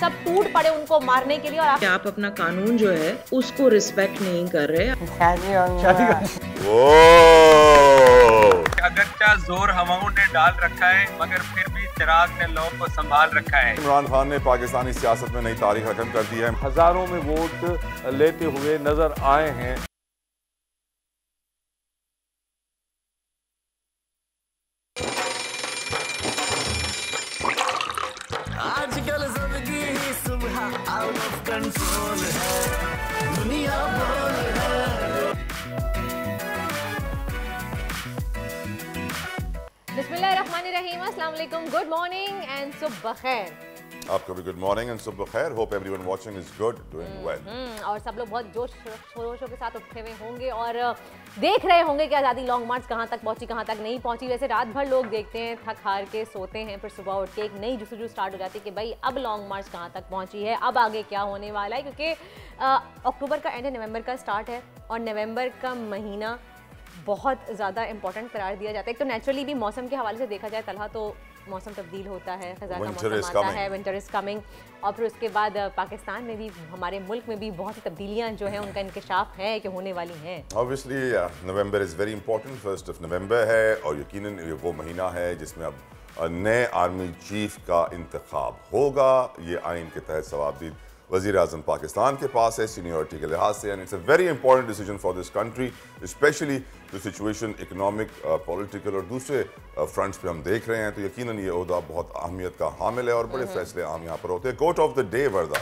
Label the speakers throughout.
Speaker 1: सब टूट पड़े उनको मारने के लिए, और
Speaker 2: आप अपना कानून जो है उसको रिस्पेक्ट नहीं कर रहे।
Speaker 3: अगरचा जोर हवाओं ने डाल रखा है, मगर फिर भी चिराग ने लौ को संभाल रखा है।
Speaker 4: इमरान खान ने पाकिस्तानी सियासत में नई तारीख रकम कर दी है।
Speaker 5: हजारों में वोट लेते हुए नजर आए हैं।
Speaker 6: आजकल जिंदगी ही सुबह आउट ऑफ कंट्रोल है, दुनिया बोल है।
Speaker 1: बिस्मिल्लाहिर्रहमानिर्रहीम, अस्सलाम वालेकुम, गुड मॉर्निंग एंड सुबह खैर।
Speaker 4: आपको भी गुड मॉर्निंग एंड सुबह खैर। Hope everyone watching is good, doing well.
Speaker 1: और सब लोग बहुत जोश शोरोशों के साथ उठे हुए होंगे और देख रहे होंगे कि आज़ादी लॉन्ग मार्च कहाँ तक पहुंची, कहाँ तक नहीं पहुंची। वैसे रात भर लोग देखते हैं, थक हार के सोते हैं, फिर सुबह उठ के एक नई जुस्तजू स्टार्ट हो जाती है कि भाई अब लॉन्ग मार्च कहाँ तक पहुंची है, अब आगे क्या होने वाला है। क्योंकि अक्टूबर का एंड है, नवंबर का स्टार्ट है, और नवंबर का महीना बहुत ज़्यादा इंपॉर्टेंट करार दिया जाता है। एक तो नेचुरली भी मौसम के हवाले से देखा जाए तलहा, तो मौसम तब्दील होता है, खज़ां का मौसम आता है, विंटर इज़ कमिंग। और फिर उसके बाद पाकिस्तान में भी, हमारे मुल्क में भी बहुत सी तब्दीलियाँ जो हैं उनका इंकशाफ है कि होने वाली हैं।
Speaker 4: Obviously November is very important, 1 नवंबर है, और यकीनन ये वो महीना है जिसमें अब नए आर्मी चीफ का इंतखाब होगा। ये आइन के तहत सवाबदीद वज़ीर आज़म पाकिस्तान के पास है सीनियरिटी के लिहाज से, and it's a very important decision for this country, specially जो सिचुएशन इकोनॉमिक, पॉलिटिकल और दूसरे फ्रंट्स पे हम देख रहे हैं। तो यकीनन ये ओहदा बहुत अहमियत का हामिल है और बड़े फैसले आम यहाँ पर होते हैं। Court of the day Warda,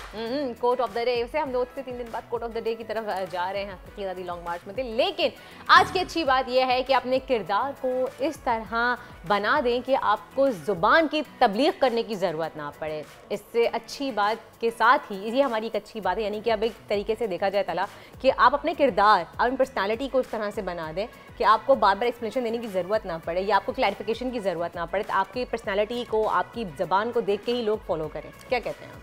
Speaker 1: court of the day से हम 2 से 3 दिन बाद कोर्ट ऑफ द डे की तरफ जा रहे हैं, आज़ादी लॉन्ग मार्च में थे। लेकिन आज की अच्छी बात यह है कि अपने किरदार को इस तरह बना दें कि आपको ज़ुबान की तबलीग करने की ज़रूरत ना पड़े। इससे अच्छी बात के साथ ही ये हमारी एक अच्छी बात है, यानी कि अब एक तरीके से देखा जाए तला कि आप अपने किरदार, अपनी पर्सनालिटी को इस तरह से बना दें कि आपको बार बार एक्सप्लेनेशन देने की ज़रूरत ना पड़े या आपको क्लैरिफिकेशन की ज़रूरत ना पड़े। तो आपकी पर्सनालिटी को, आपकी ज़बान को देख के ही लोग फॉलो करें। क्या कहते हैं आप?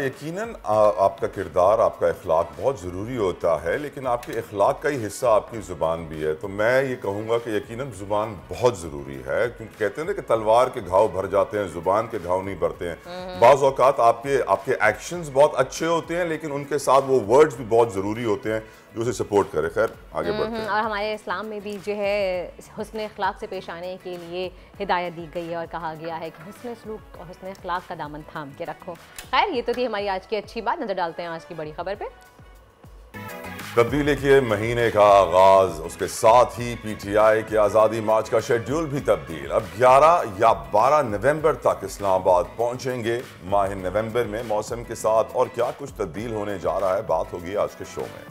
Speaker 4: यकीनन आपका किरदार, आपका अखलाक बहुत ज़रूरी होता है, लेकिन आपके अखलाक का ही हिस्सा आपकी ज़ुबान भी है। तो मैं ये कहूँगा कि यकीनन ज़ुबान बहुत ज़रूरी है, क्योंकि कहते हैं ना कि तलवार के घाव भर जाते हैं, ज़ुबान के घाव नहीं भरते हैं। बाज़ औक़ात आपके एक्शंस बहुत अच्छे होते हैं, लेकिन उनके साथ वो वर्ड्स भी बहुत ज़रूरी होते हैं जो उसे सपोर्ट करे। खैर आगे बढ़ते हैं।
Speaker 1: और हमारे इस्लाम में भी जो है हुस्न अखलाक से पेश आने के लिए हिदायत दी गई है और कहा गया है कि हुस्न सलूक और हुस्न अखलाक का दामन थाम के रखो। खैर ये तो थी हमारी आज की अच्छी बात। नजर डालते हैं आज की बड़ी खबर पे।
Speaker 4: तब्दीली के महीने का आगाज, उसके साथ ही पीटीआई के आज़ादी मार्च का शेड्यूल भी तब्दील। अब 11 या 12 नवंबर तक इस्लामाबाद पहुंचेंगे। माह नवंबर में मौसम के साथ और क्या कुछ तब्दील होने जा रहा है, बात होगी आज के शो में।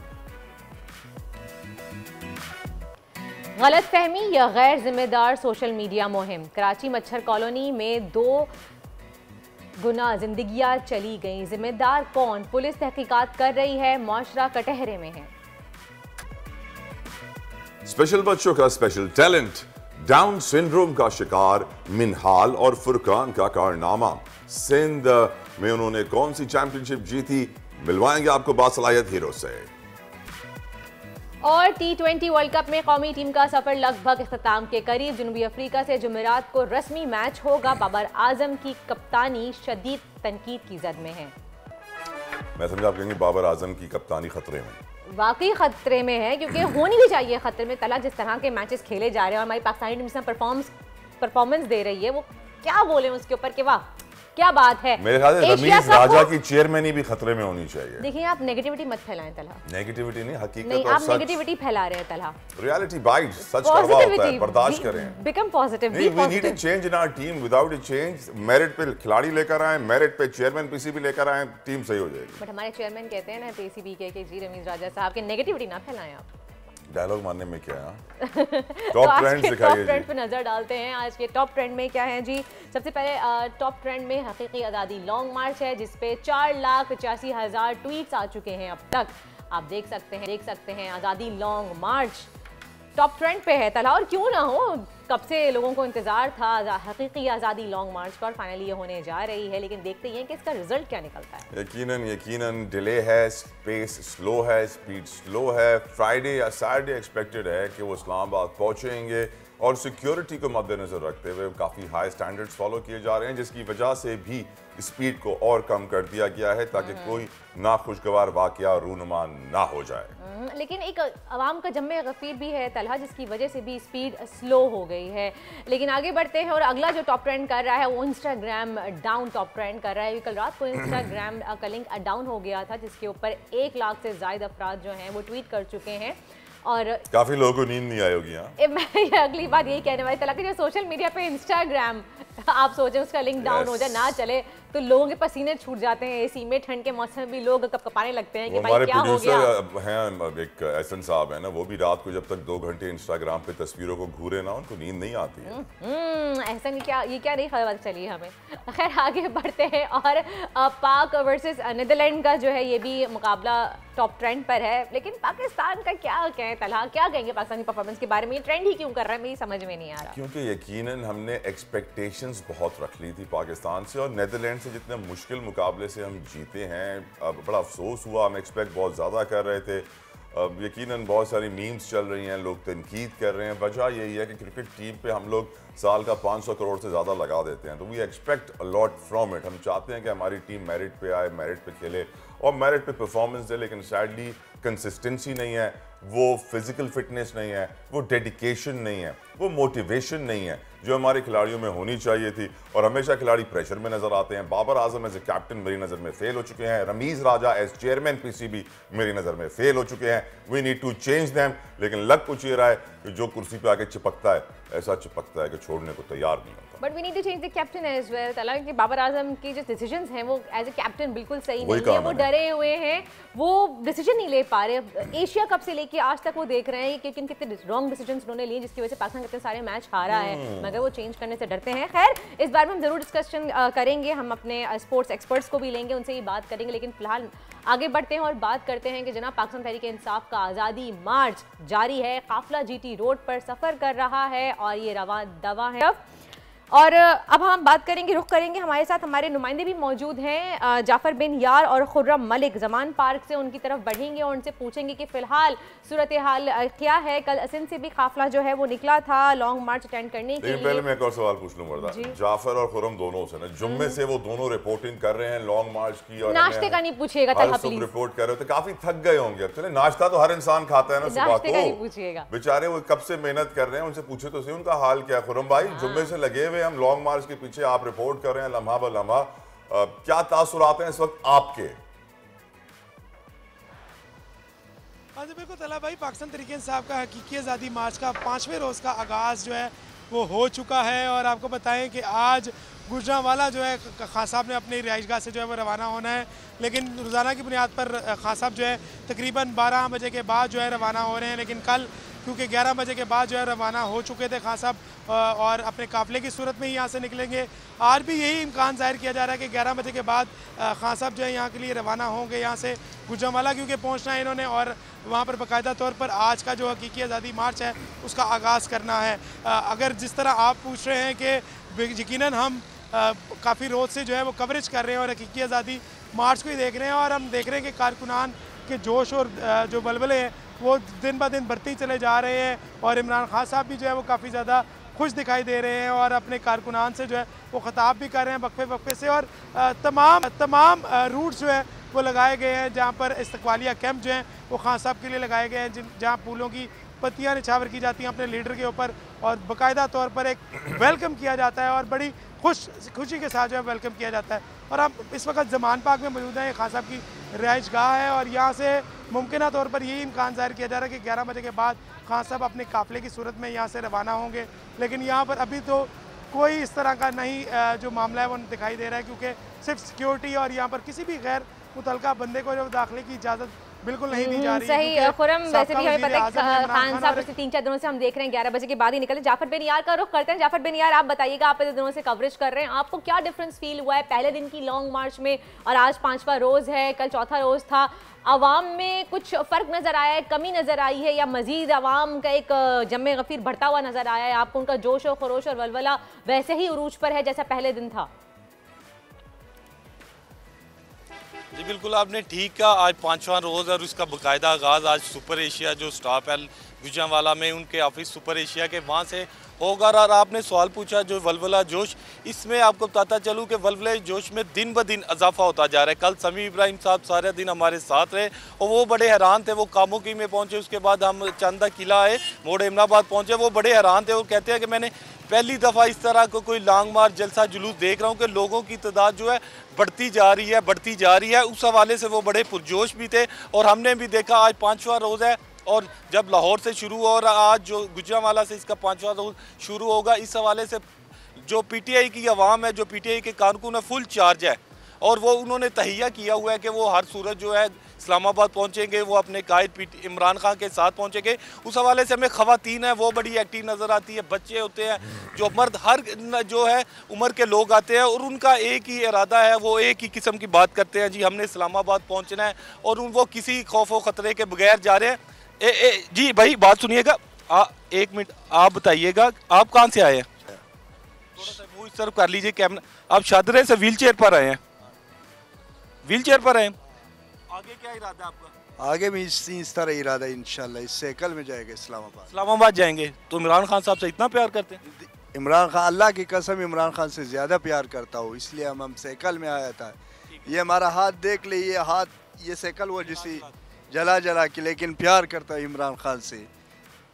Speaker 1: गलत फहमी या गैर जिम्मेदार सोशल मीडिया मुहिम। कराची मच्छर कॉलोनी में 2 गुना जिंदगियां चली गईं। जिम्मेदार कौन? पुलिस तहकीकात कर रही है, मुआशरा कटहरे में है।
Speaker 4: स्पेशल बच्चों का स्पेशल टैलेंट, डाउन सिंड्रोम का शिकार मिनहाल और फुरकान का कारनामा। सिंध में उन्होंने कौन सी चैंपियनशिप जीती, मिलवाएंगे आपको बासलाहियत हीरो से।
Speaker 1: और T20 वर्ल्ड कप में कौमी टीम का सफर लगभग इख्तिताम के करीब। जनूबी अफ्रीका से जुमेरात को रस्मी मैच होगा। बाबर आजम की कप्तानी शदीद तनकीद की जद में है।
Speaker 4: मैं समझा आप कहेंगे बाबर आजम की कप्तानी खतरे में।
Speaker 1: वाकई खतरे में है, क्योंकि होनी भी चाहिए खतरे में। तला जिस तरह के मैचेस खेले जा रहे हैं और हमारी पाकिस्तानी टीम से परफॉर्मेंस दे रही है, वो क्या बोले उसके ऊपर कि वाह क्या बात है।
Speaker 4: मेरे ख्याल से रमीज राजा की चेयरमैनी भी खतरे में होनी चाहिए।
Speaker 1: देखिए आप नेगेटिविटी मत फैलाएं तलहा।
Speaker 4: नेगेटिविटी नहीं, हकीकत
Speaker 1: नहीं,
Speaker 4: और
Speaker 1: आप
Speaker 4: सच।
Speaker 1: नेगेटिविटी फैला रहे हैं तलहा।
Speaker 4: रियलिटी बाइट, सच कड़वा होता है, बर्दाश्त करें।
Speaker 1: Become positive,
Speaker 4: we need a change in our team. Without a change, merit पे खिलाड़ी लेकर आए, मेरिट पे चेयरमैन पीसीबी लेकर आए, टीम सही हो जाएगी।
Speaker 1: बट हमारे चेयरमैन कहते हैं ना पीसीबी के कि जी रमीज राजा साहब के नेगेटिविटी ना फैलाएं आप।
Speaker 4: डायलॉग मानने में क्या है? टॉप ट्रेंड दिखाइए।
Speaker 1: टॉप ट्रेंड पे नजर डालते हैं। आज के टॉप ट्रेंड में क्या है जी? सबसे पहले टॉप ट्रेंड में हकीकी आज़ादी लॉन्ग मार्च है, जिसपे 4,85,000 ट्वीट्स आ चुके हैं अब तक। आप देख सकते हैं आज़ादी लॉन्ग मार्च टॉप ट्रेंड पे है तला। और क्यों ना हो, कब से लोगों को इंतजार था हकीकी आज़ादी लॉन्ग मार्च का, और फाइनली ये होने जा रही है। लेकिन देखते हैं कि इसका रिजल्ट क्या निकलता है।
Speaker 4: यकीनन डिले है, स्पेस स्लो है, स्पीड स्लो है। फ्राइडे या सैटरडे एक्सपेक्टेड है कि वो इस्लामाबाद पहुंचेंगे, और सिक्योरिटी को मद्देनजर रखते हुए काफ़ी हाई स्टैंडर्ड्स फॉलो किए जा रहे हैं, जिसकी वजह से भी स्पीड को और कम कर दिया गया है ताकि कोई नाखुशगवार वाकया रूनुमा ना हो जाए।
Speaker 1: लेकिन एक अवाम का जम्मे गफीर भी है तलहा, जिसकी वजह से भी स्पीड स्लो हो गई है। लेकिन आगे बढ़ते हैं और अगला जो टॉप ट्रेंड कर रहा है वो इंस्टाग्राम डाउन टॉप ट्रेंड कर रहा है। कल रात को इंस्टाग्राम का लिंक डाउन हो गया था, जिसके ऊपर 1 लाख से ज़ायद अफराद जो हैं वो ट्वीट कर चुके हैं और
Speaker 4: काफी लोगों को नींद नहीं आई होगी।
Speaker 1: मैं अगली बात यही कहने वाली तला कि जो सोशल मीडिया पे इंस्टाग्राम आप सोचें उसका लिंक डाउन हो जाए ना चले तो लोगों के पसीने छूट जाते हैं। एसी में ठंड के मौसम में भी लोग कपकपाने लगते हैं कि भाई क्या हो गया।
Speaker 4: हैं एक एहसन साहब है ना, वो भी रात को जब तक 2 घंटे इंस्टाग्राम पे तस्वीरों को घूरे ना उनको नींद नहीं आती है।
Speaker 1: एहसन ये क्या नहीं खबर चली हमें। खैर आगे बढ़ते हैं और पाक वर्सेस नीदरलैंड का जो है ये भी मुकाबला टॉप ट्रेंड पर है। लेकिन पाकिस्तान का क्या कहें तलहा, क्या कहेंगे पाकिस्तानी परफॉर्मेंस के बारे में? ये ट्रेंड ही क्यों कर रहा है मेरी समझ में नहीं आ रहा।
Speaker 4: क्योंकि यकीनन हमने एक्सपेक्टेशंस बहुत रख ली थी पाकिस्तान से और नीदरलैंड से जितने मुश्किल मुकाबले से हम जीते हैं, अब बड़ा अफसोस हुआ। हम एक्सपेक्ट बहुत ज़्यादा कर रहे थे। अब यकीनन बहुत सारी मीम्स चल रही हैं, लोग तनकीद कर रहे हैं। वजह यही है कि क्रिकेट टीम पे हम लोग साल का 500 करोड़ से ज़्यादा लगा देते हैं, तो we expect a lot from it. हम चाहते हैं कि हमारी टीम मेरिट पे आए, मेरिट पे खेले और मेरिट पे परफॉर्मेंस दे, लेकिन सैडली कंसिस्टेंसी नहीं है, वो फिजिकल फिटनेस नहीं है, वो डेडिकेशन नहीं है, वो मोटिवेशन नहीं है जो हमारे खिलाड़ियों में होनी चाहिए थी। और हमेशा खिलाड़ी प्रेशर में नजर आते हैं। Babar Azam as a captain मेरी नज़र में फेल हो चुके हैं। Rameez Raja as chairman PCB मेरी नज़र में फेल हो चुके हैं। We need to change them. लेकिन लग कुछ ये रहा है कि जो कुर्सी पे आके चिपकता है ऐसा चिपकता है कि छोड़ने को तैयार नहीं होता।
Speaker 1: But we need to change the captain as well. हालांकि बाबर आजम की जो डिसीजंस हैं वो एज ए कैप्टन बिल्कुल सही नहीं है। वो डरे हुए हैं, वो डिसीजन नहीं ले पा रहे। एशिया कप से लेके आज तक वो देख रहे हैं कि कितने रॉन्ग डिसीजंस उन्होंने लिए, जिसकी वजह से पाकिस्तान कितने सारे मैच हारा है, मगर वो चेंज करने से डरते हैं। खैर इस बारे में हम जरूर डिस्कशन करेंगे, हम अपने स्पोर्ट्स एक्सपर्ट्स को भी लेंगे, उनसे ही बात करेंगे। लेकिन फिलहाल आगे बढ़ते हैं और बात करते हैं कि जनाब पाकिस्तान तहरीक इंसाफ का आज़ादी मार्च जारी है। काफिला जीटी रोड पर सफ़र कर रहा है और ये रवा दवा है। और अब हम बात करेंगे, रुख करेंगे, हमारे साथ हमारे नुमाइंदे भी मौजूद हैं। जाफ़र बिन यार और खुर्रम मलिक जमान पार्क से उनकी तरफ बढ़ेंगे और उनसे पूछेंगे कि फ़िलहाल सूरत हाल क्या है। कल सिंध से भी काफिला जो है वो निकला था लॉन्ग मार्च अटेंड करने के लिए।
Speaker 4: पहले मैं एक और सवाल पूछ लूं मर्दा, जाफ़र और खुर्रम दोनों से ना जुम्मे से वो दोनों रिपोर्टिंग कर रहे हैं लॉन्ग मार्च की और
Speaker 1: नाश्ते का नहीं पूछिएगा प्लीज।
Speaker 4: रिपोर्ट कर रहे हो तो काफी थक गए होंगे। अब चले नाश्ता तो हर इंसान खाता है ना सुबह
Speaker 1: पूछिएगा,
Speaker 4: बेचारे वो कब से मेहनत कर रहे हैं, उनसे पूछे तो सही उनका हाल क्या। खुर्रम भाई जुम्मे से लगे हुए हम लॉन्ग मार्च के पीछे, आप रिपोर्ट कर रहे हैं लम्हा ब लम्हा, क्या तासुरात हैं इस वक्त आपके?
Speaker 7: हाँ जी बिल्कुल तला भाई, पाकिस्तान तहरीक इंसाफ का हकीकी आज़ादी मार्च का 5वें रोज़ का आगाज़ जो है वो हो चुका है। और आपको बताएं कि आज गुजरांवाला जो है खान साहब ने अपनी रिहाइशगाह से जो है वो रवाना होना है। लेकिन रोज़ाना की बुनियाद पर खान साहब जो है तकरीबन 12 बजे के बाद जो है रवाना हो रहे हैं। लेकिन कल क्योंकि 11 बजे के बाद जो है रवाना हो चुके थे खान साहब और अपने काफ़िले की सूरत में ही यहाँ से निकलेंगे। आज भी यही इम्कान ज़ाहिर किया जा रहा है कि 11 बजे के बाद खान साहब जो है यहाँ के लिए रवाना होंगे यहाँ से गुजरांवाला, क्योंकि पहुँचना है इन्होंने और वहाँ पर बाकायदा तौर पर आज का जो हकीकी आज़ादी मार्च है उसका आगाज़ करना है। अगर जिस तरह आप पूछ रहे हैं कि यकीनन हम काफ़ी रोज़ से जो है वो कवरेज कर रहे हैं और हकीकी आज़ादी मार्च को ही देख रहे हैं और हम देख रहे हैं कि कारकुनान के जोश और जो बलबले हैं वो दिन ब दिन बढ़ते ही चले जा रहे हैं। और इमरान खान साहब भी जो है वो काफ़ी ज़्यादा खुश दिखाई दे रहे हैं और अपने कारकुनान से जो है वो ख़िताब भी कर रहे हैं वक्फे वक्फे से। और तमाम रूट्स जो है वो लगाए गए हैं जहाँ पर इस्तकबालिया कैंप जो हैं वो खान साहब के लिए लगाए गए हैं, जहाँ फूलों की पत्तियाँ निछावर की जाती हैं अपने लीडर के ऊपर और बाकायदा तौर पर एक वेलकम किया जाता है और बड़ी खुशी के साथ जो है वेलकम किया जाता है। और आप इस वक्त जमान पार्क में मौजूद हैं, खान साहब की रिहाइश गाह है और यहाँ से मुमकिन तौर पर यही इम्कान ज़ाहिर किया जा रहा है कि 11 बजे के बाद खान साहब अपने काफ़िले की सूरत में यहाँ से रवाना होंगे। लेकिन यहाँ पर अभी तो कोई इस तरह का नहीं जो मामला है वो दिखाई दे रहा है, क्योंकि सिर्फ सिक्योरिटी और यहाँ पर किसी भी गैर मुतलका बंदे को जो दाखिले की इजाज़त बिल्कुल नहीं दी जा रही।
Speaker 1: सही खुर्रम, वैसे भी हमें पता है खान साहब पिछले 3-4 दिनों से हम देख रहे हैं 11 बजे के बाद ही निकले। जाफर बिन यार का रुख करते हैं। जाफर बिन यार, आप बताइएगा, आप इतने दिनों से कवरेज कर रहे हैं, आपको क्या डिफरेंस फील हुआ है पहले दिन की लॉन्ग मार्च में और आज 5वां रोज़ है, कल चौथा रोज़ था? आवाम में कुछ फ़र्क नज़र आया है, कमी नज़र आई है या मज़ीद आवाम का एक जम्मे गफ़ीर बढ़ता हुआ नज़र आया है? आपको उनका जोश और खरोश और वलवला वैसे ही उरूज पर है जैसा पहले दिन था?
Speaker 8: जी बिल्कुल आपने ठीक कहा, आज 5वां रोज़ और उसका बाकायदा आगाज़ आज सुपर एशिया जो स्टॉप है गुजरांवाला में उनके ऑफिस सुपर एशिया के, वहाँ से होगा। और आपने सवाल पूछा जो वलवला जोश, इसमें आपको बताता चलूँ कि वलवला जोश में दिन ब दिन इजाफा होता जा रहा है। कल समी इब्राहिम साहब सारे दिन हमारे साथ रहे और वो बड़े हैरान थे। वो कामोकी में पहुँचे, उसके बाद हम चंदा किला आए, मोड़ इमनाबाद पहुँचे, वो बड़े हैरान थे। वो कहते हैं कि मैंने पहली दफ़ा इस तरह को कोई लॉन्ग मार्च जलसा जुलूस देख रहा हूँ कि लोगों की तादाद जो है बढ़ती जा रही है। उस हवाले से वो बड़े पुरजोश भी थे। और हमने भी देखा आज 5वां रोज़ है और जब लाहौर से शुरू और आज जो गुजरांवाला से इसका 5वां रोज़ शुरू होगा, इस हवाले से जो पीटीआई की आवाम है, जो पीटीआई के कारकुन है, फुल चार्ज है। और वो उन्होंने तहिया किया हुआ है कि वो हर सूरत जो है इस्लामाबाद पहुंचेंगे, वो अपने कायद इमरान खान के साथ पहुंचेंगे। उस हवाले से हमें ख़वातीन है वो बड़ी एक्टिव नज़र आती है, बच्चे होते हैं, जो मर्द, हर जो है उम्र के लोग आते हैं और उनका एक ही इरादा है, वो एक ही किस्म की बात करते हैं, जी हमने इस्लामाबाद पहुँचना है। और वो किसी खौफ व ख़तरे के बगैर जा रहे हैं। जी भाई बात सुनिएगा, 1 मिनट आप बताइएगा आप कहाँ से आए हैं? थोड़ा सा वो सर्व कर लीजिए कैमरा। आप शादरे से व्हील चेयर पर आए हैं? व्हील चेयर पर हैं। आगे क्या इरादा है आपका?
Speaker 9: आगे भी इस तरह इरादा है, इंशाल्लाह इस साइकिल में जाएगा
Speaker 8: इस्लामाबाद जाएंगे। तो इमरान खान साहब से इतना प्यार करते हैं?
Speaker 9: इमरान खान, अल्लाह की कसम इमरान खान से ज़्यादा प्यार करता हूँ, इसलिए हम साइकिल में आया था। ये हमारा हाथ देख ले, ये हाथ, ये साइकिल वो जिसे जला के, लेकिन प्यार करता है इमरान खान से।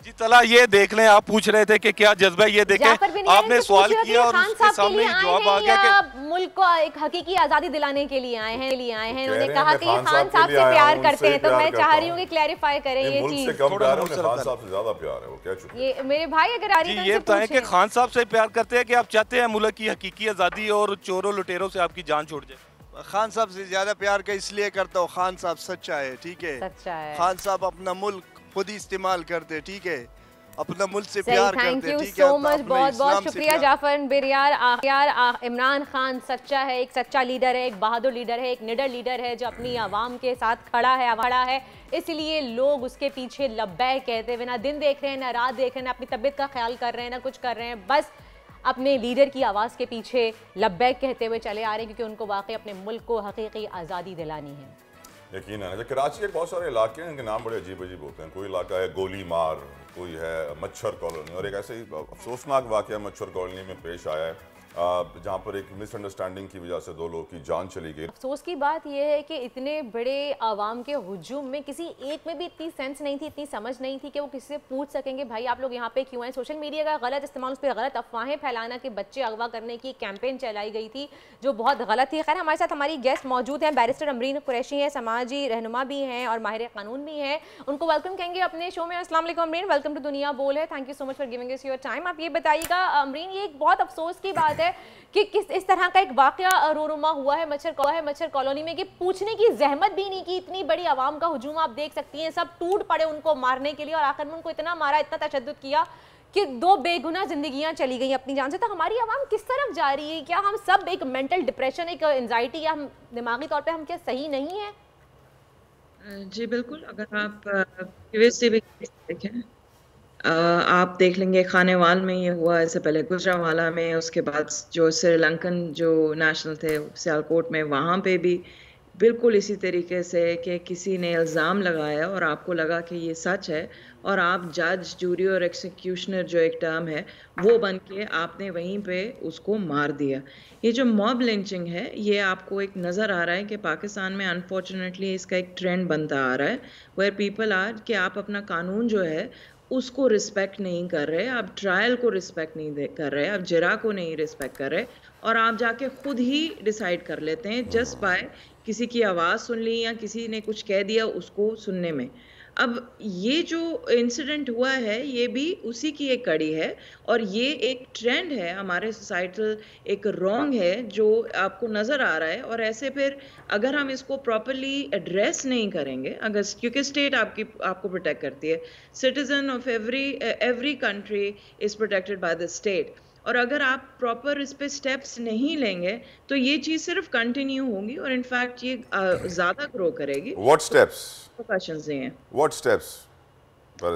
Speaker 8: जी चला ये देख लें, आप पूछ रहे थे कि क्या जज्बा, ये देखें आपने सवाल किया और उसके सामने जवाब आ गया कि
Speaker 1: मुल्क को एक हकीकी आजादी दिलाने के लिए आए हैं। उन्होंने कहा कि ये खान साहब से प्यार करते हैं, तो मैं चाह रही हूँ कि क्लैरिफाई करें ये चीज।
Speaker 4: खान साहब से ज्यादा प्यार है, वो कह चुके
Speaker 1: ये मेरे भाई अगर आ रही है
Speaker 8: ये बताएं कि खान साहब से प्यार करते हैं कि आप चाहते हैं मुल्क की हकीकी आजादी और चोरों लुटेरों से आपकी जान छोड़ जाए?
Speaker 9: खान साहब से ज्यादा प्यार का इसलिए करता हूँ, खान साहब सच्चा है, ठीक है,
Speaker 1: सच्चा है।
Speaker 9: खान साहब अपना मुल्क खुद ही इस्तेमाल करते, ठीक है, अपना मुल्क से प्यार करते।
Speaker 1: थैंक यू सो मच, बहुत बहुत शुक्रिया जाफर बेरियार। इमरान खान सच्चा है, एक सच्चा लीडर है, एक बहादुर लीडर है, एक निडर लीडर है जो अपनी आवाम के साथ खड़ा है, इसलिए लोग उसके पीछे लब्बैक कहते हुए ना दिन देख रहे हैं, ना रात देख रहे हैं, ना अपनी तबीयत का ख्याल कर रहे हैं, ना कुछ कर रहे हैं, बस अपने लीडर की आवाज़ के पीछे लब्बैक कहते हुए चले आ रहे हैं, क्योंकि उनको वाकई अपने मुल्क को हकीकी आज़ादी दिलानी है।
Speaker 4: यकीन है। कराची के बहुत सारे इलाके हैं, इनके नाम बड़े अजीब अजीब होते हैं। कोई इलाका है गोली मार, कोई है मच्छर कॉलोनी, और एक ऐसे ही अफसोसनाक वाक़या मच्छर कॉलोनी में पेश आया है जहाँ पर एक मिसअंडरस्टैंडिंग की वजह से 2 लोगों की जान चली गई।
Speaker 1: अफसोस की बात यह है कि इतने बड़े आवाम के हुजूम में किसी एक में भी इतनी सेंस नहीं थी, इतनी समझ नहीं थी कि वो किसी से पूछ सकेंगे भाई आप लोग यहाँ पे क्यों आए। सोशल मीडिया का गलत इस्तेमाल, उस पर गलत अफवाहें फैलाना कि बच्चे अगवा करने की कैंपेन चलाई गई थी जो बहुत गलत थी। खैर हमारे साथ हमारी गेस्ट मौजूद हैं, बैरिस्टर अमरीन कुरैशी हैं, समाजी रहनुमा भी हैं और माहिर कानून भी हैं, उनको वेलकम कहेंगे अपने शो में। अस्सलाम वालेकुम अमरीन, वेलकम टू दुनिया बोल है, thank you so much for giving us your time. आप ये बताइएगा अमरीन, ये एक बहुत अफसोस की बात है कि इस तरह का एक वाकया रोनुमा हुआ है मच्छर कॉलोनी में कि पूछने की जहमत भी नहीं की। इतनी बड़ी आवाम का हुजूम आप देख सकती हैं, सब टूट पड़े उनको मारने के लिए और आखिर में उनको इतना मारा, इतना तशद्दुद किया कि 2 बेगुनाह जिंदगियां चली गई अपनी जान से। तो हमारी आवाम किस तरफ जा रही है? क्या हम सब एक मेंटल डिप्रेशन, एक एंजाइटी, या हम दिमागी तौर पे हम क्या सही नहीं है?
Speaker 2: जी बिल्कुल, अगर आप देखें, आप देख लेंगे खानेवाल में ये हुआ, इससे पहले गुजरांवाला में, उसके बाद जो श्रीलंकन जो नेशनल थे सियालकोट में, वहाँ पे भी बिल्कुल इसी तरीके से कि किसी ने इल्ज़ाम लगाया और आपको लगा कि ये सच है और आप जज, जूरी और एक्सिक्यूशनर जो एक टर्म है वो बन के आपने वहीं पे उसको मार दिया। ये जो मॉब लिंचिंग है ये आपको एक नज़र आ रहा है कि पाकिस्तान में अनफॉर्चुनेटली इसका एक ट्रेंड बनता आ रहा है, वेयर पीपल आर कि आप अपना कानून जो है उसको रिस्पेक्ट नहीं कर रहे, आप ट्रायल को रिस्पेक्ट नहीं कर रहे, आप जरा को नहीं रिस्पेक्ट कर रहे और आप जाके खुद ही डिसाइड कर लेते हैं जस्ट बाय किसी की आवाज़ सुन ली या किसी ने कुछ कह दिया उसको सुनने में। अब ये जो इंसिडेंट हुआ है ये भी उसी की एक कड़ी है और ये एक ट्रेंड है हमारे सोसाइटल, एक रॉन्ग है जो आपको नज़र आ रहा है। और ऐसे फिर अगर हम इसको प्रॉपरली एड्रेस नहीं करेंगे, अगर क्योंकि स्टेट आपको प्रोटेक्ट करती है, citizen of every country is protected by the state, और अगर आप प्रॉपर इस पे स्टेप्स नहीं लेंगे तो ये चीज़ सिर्फ कंटिन्यू होगी और इनफैक्ट ये ज़्यादा ग्रो करेगी।
Speaker 4: What steps?
Speaker 2: क्वेश्चंस हैं।
Speaker 4: What steps?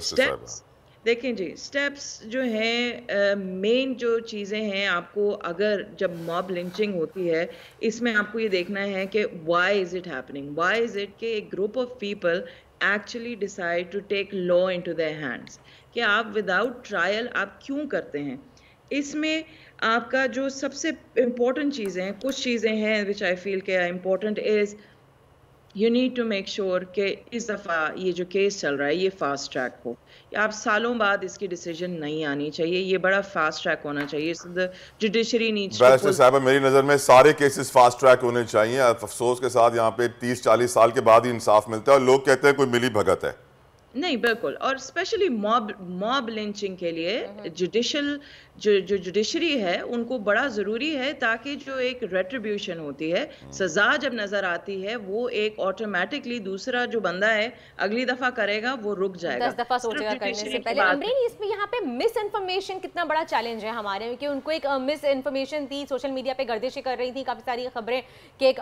Speaker 2: स्टेप्स देखें जी, स्टेप्स जो हैं मेन जो चीज़ें हैं, आपको अगर जब मॉब लिंचिंग होती है इसमें आपको ये देखना है कि why is it happening, why is it कि एक group of people actually decide to take law into their hands कि आप without trial आप क्यों करते हैं। इसमें आपका जो सबसे important चीज़ें हैं, कुछ चीज़ें हैं which I feel के are important is you need to make sure कि इस दफ़ा ये जो केस चल रहा है ये फास्ट ट्रैक हो। आप सालों बाद इसकी डिसीजन नहीं आनी चाहिए, ये बड़ा फास्ट ट्रैक होना चाहिए। द जुडिशरी नीड्स
Speaker 4: बैरिस्टर साहब, मेरी नज़र में सारे केसेस फास्ट ट्रैक होने चाहिए। अफसोस के साथ यहाँ पे 30-40 साल के बाद ही इंसाफ मिलता है और लोग कहते हैं कोई मिली भगत है।
Speaker 2: नहीं, बिल्कुल। और स्पेशली मॉब लिंचिंग के लिए जो जुडिशरी है उनको बड़ा ज़रूरी है ताकि जो एक रेट्रिब्यूशन होती है, सज़ा जब नज़र आती है वो एक ऑटोमेटिकली दूसरा जो बंदा है अगली दफ़ा करेगा वो रुक जाएगा,
Speaker 1: 10 दफ़ा सोचेगा करने से पहले। अमरीन, इसमें यहाँ पे मिस इन्फॉर्मेशन कितना बड़ा चैलेंज है हमारे, क्योंकि उनको एक मिस इन्फॉर्मेशन थी, सोशल मीडिया पे गर्दिशें कर रही थी काफ़ी सारी खबरें कि एक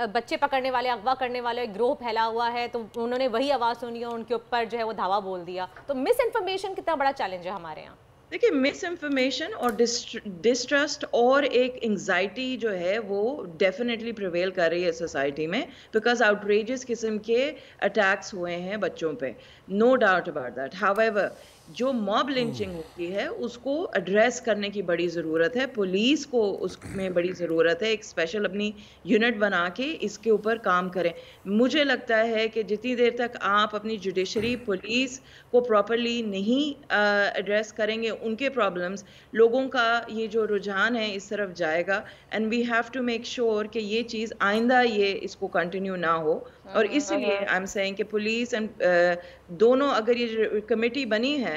Speaker 1: बच्चे पकड़ने वाले, अगवा करने वाले एक ग्रोह फैला हुआ है, तो उन्होंने वही आवाज़ सुनी और उनके ऊपर जो है वो धावा बोल दिया। तो मिस इन्फॉर्मेशन कितना बड़ा चैलेंज है हमारे यहाँ।
Speaker 2: देखिए, मिस इन्फॉर्मेशन और डिस्ट्रस्ट और एक एंजाइटी जो है वो डेफिनेटली प्रिवेल कर रही है सोसाइटी में, बिकॉज आउटरेजियस किस्म के अटैक्स हुए हैं बच्चों पे, no doubt about that. However, जो मॉब लिंचिंग होती है उसको एड्रेस करने की बड़ी ज़रूरत है, पुलिस को उसमें बड़ी ज़रूरत है, एक स्पेशल अपनी यूनिट बना के इसके ऊपर काम करें। मुझे लगता है कि जितनी देर तक आप अपनी जुडिशरी, पुलिस को प्रॉपरली नहीं एड्रेस करेंगे उनके प्रॉब्लम्स, लोगों का ये जो रुझान है इस तरफ जाएगा। And we have to make sure कि ये चीज़ आइंदा ये इसको कंटिन्यू ना हो। और इसलिए आई एम सेइंग कि पुलिस एंड दोनों, अगर ये कमेटी बनी है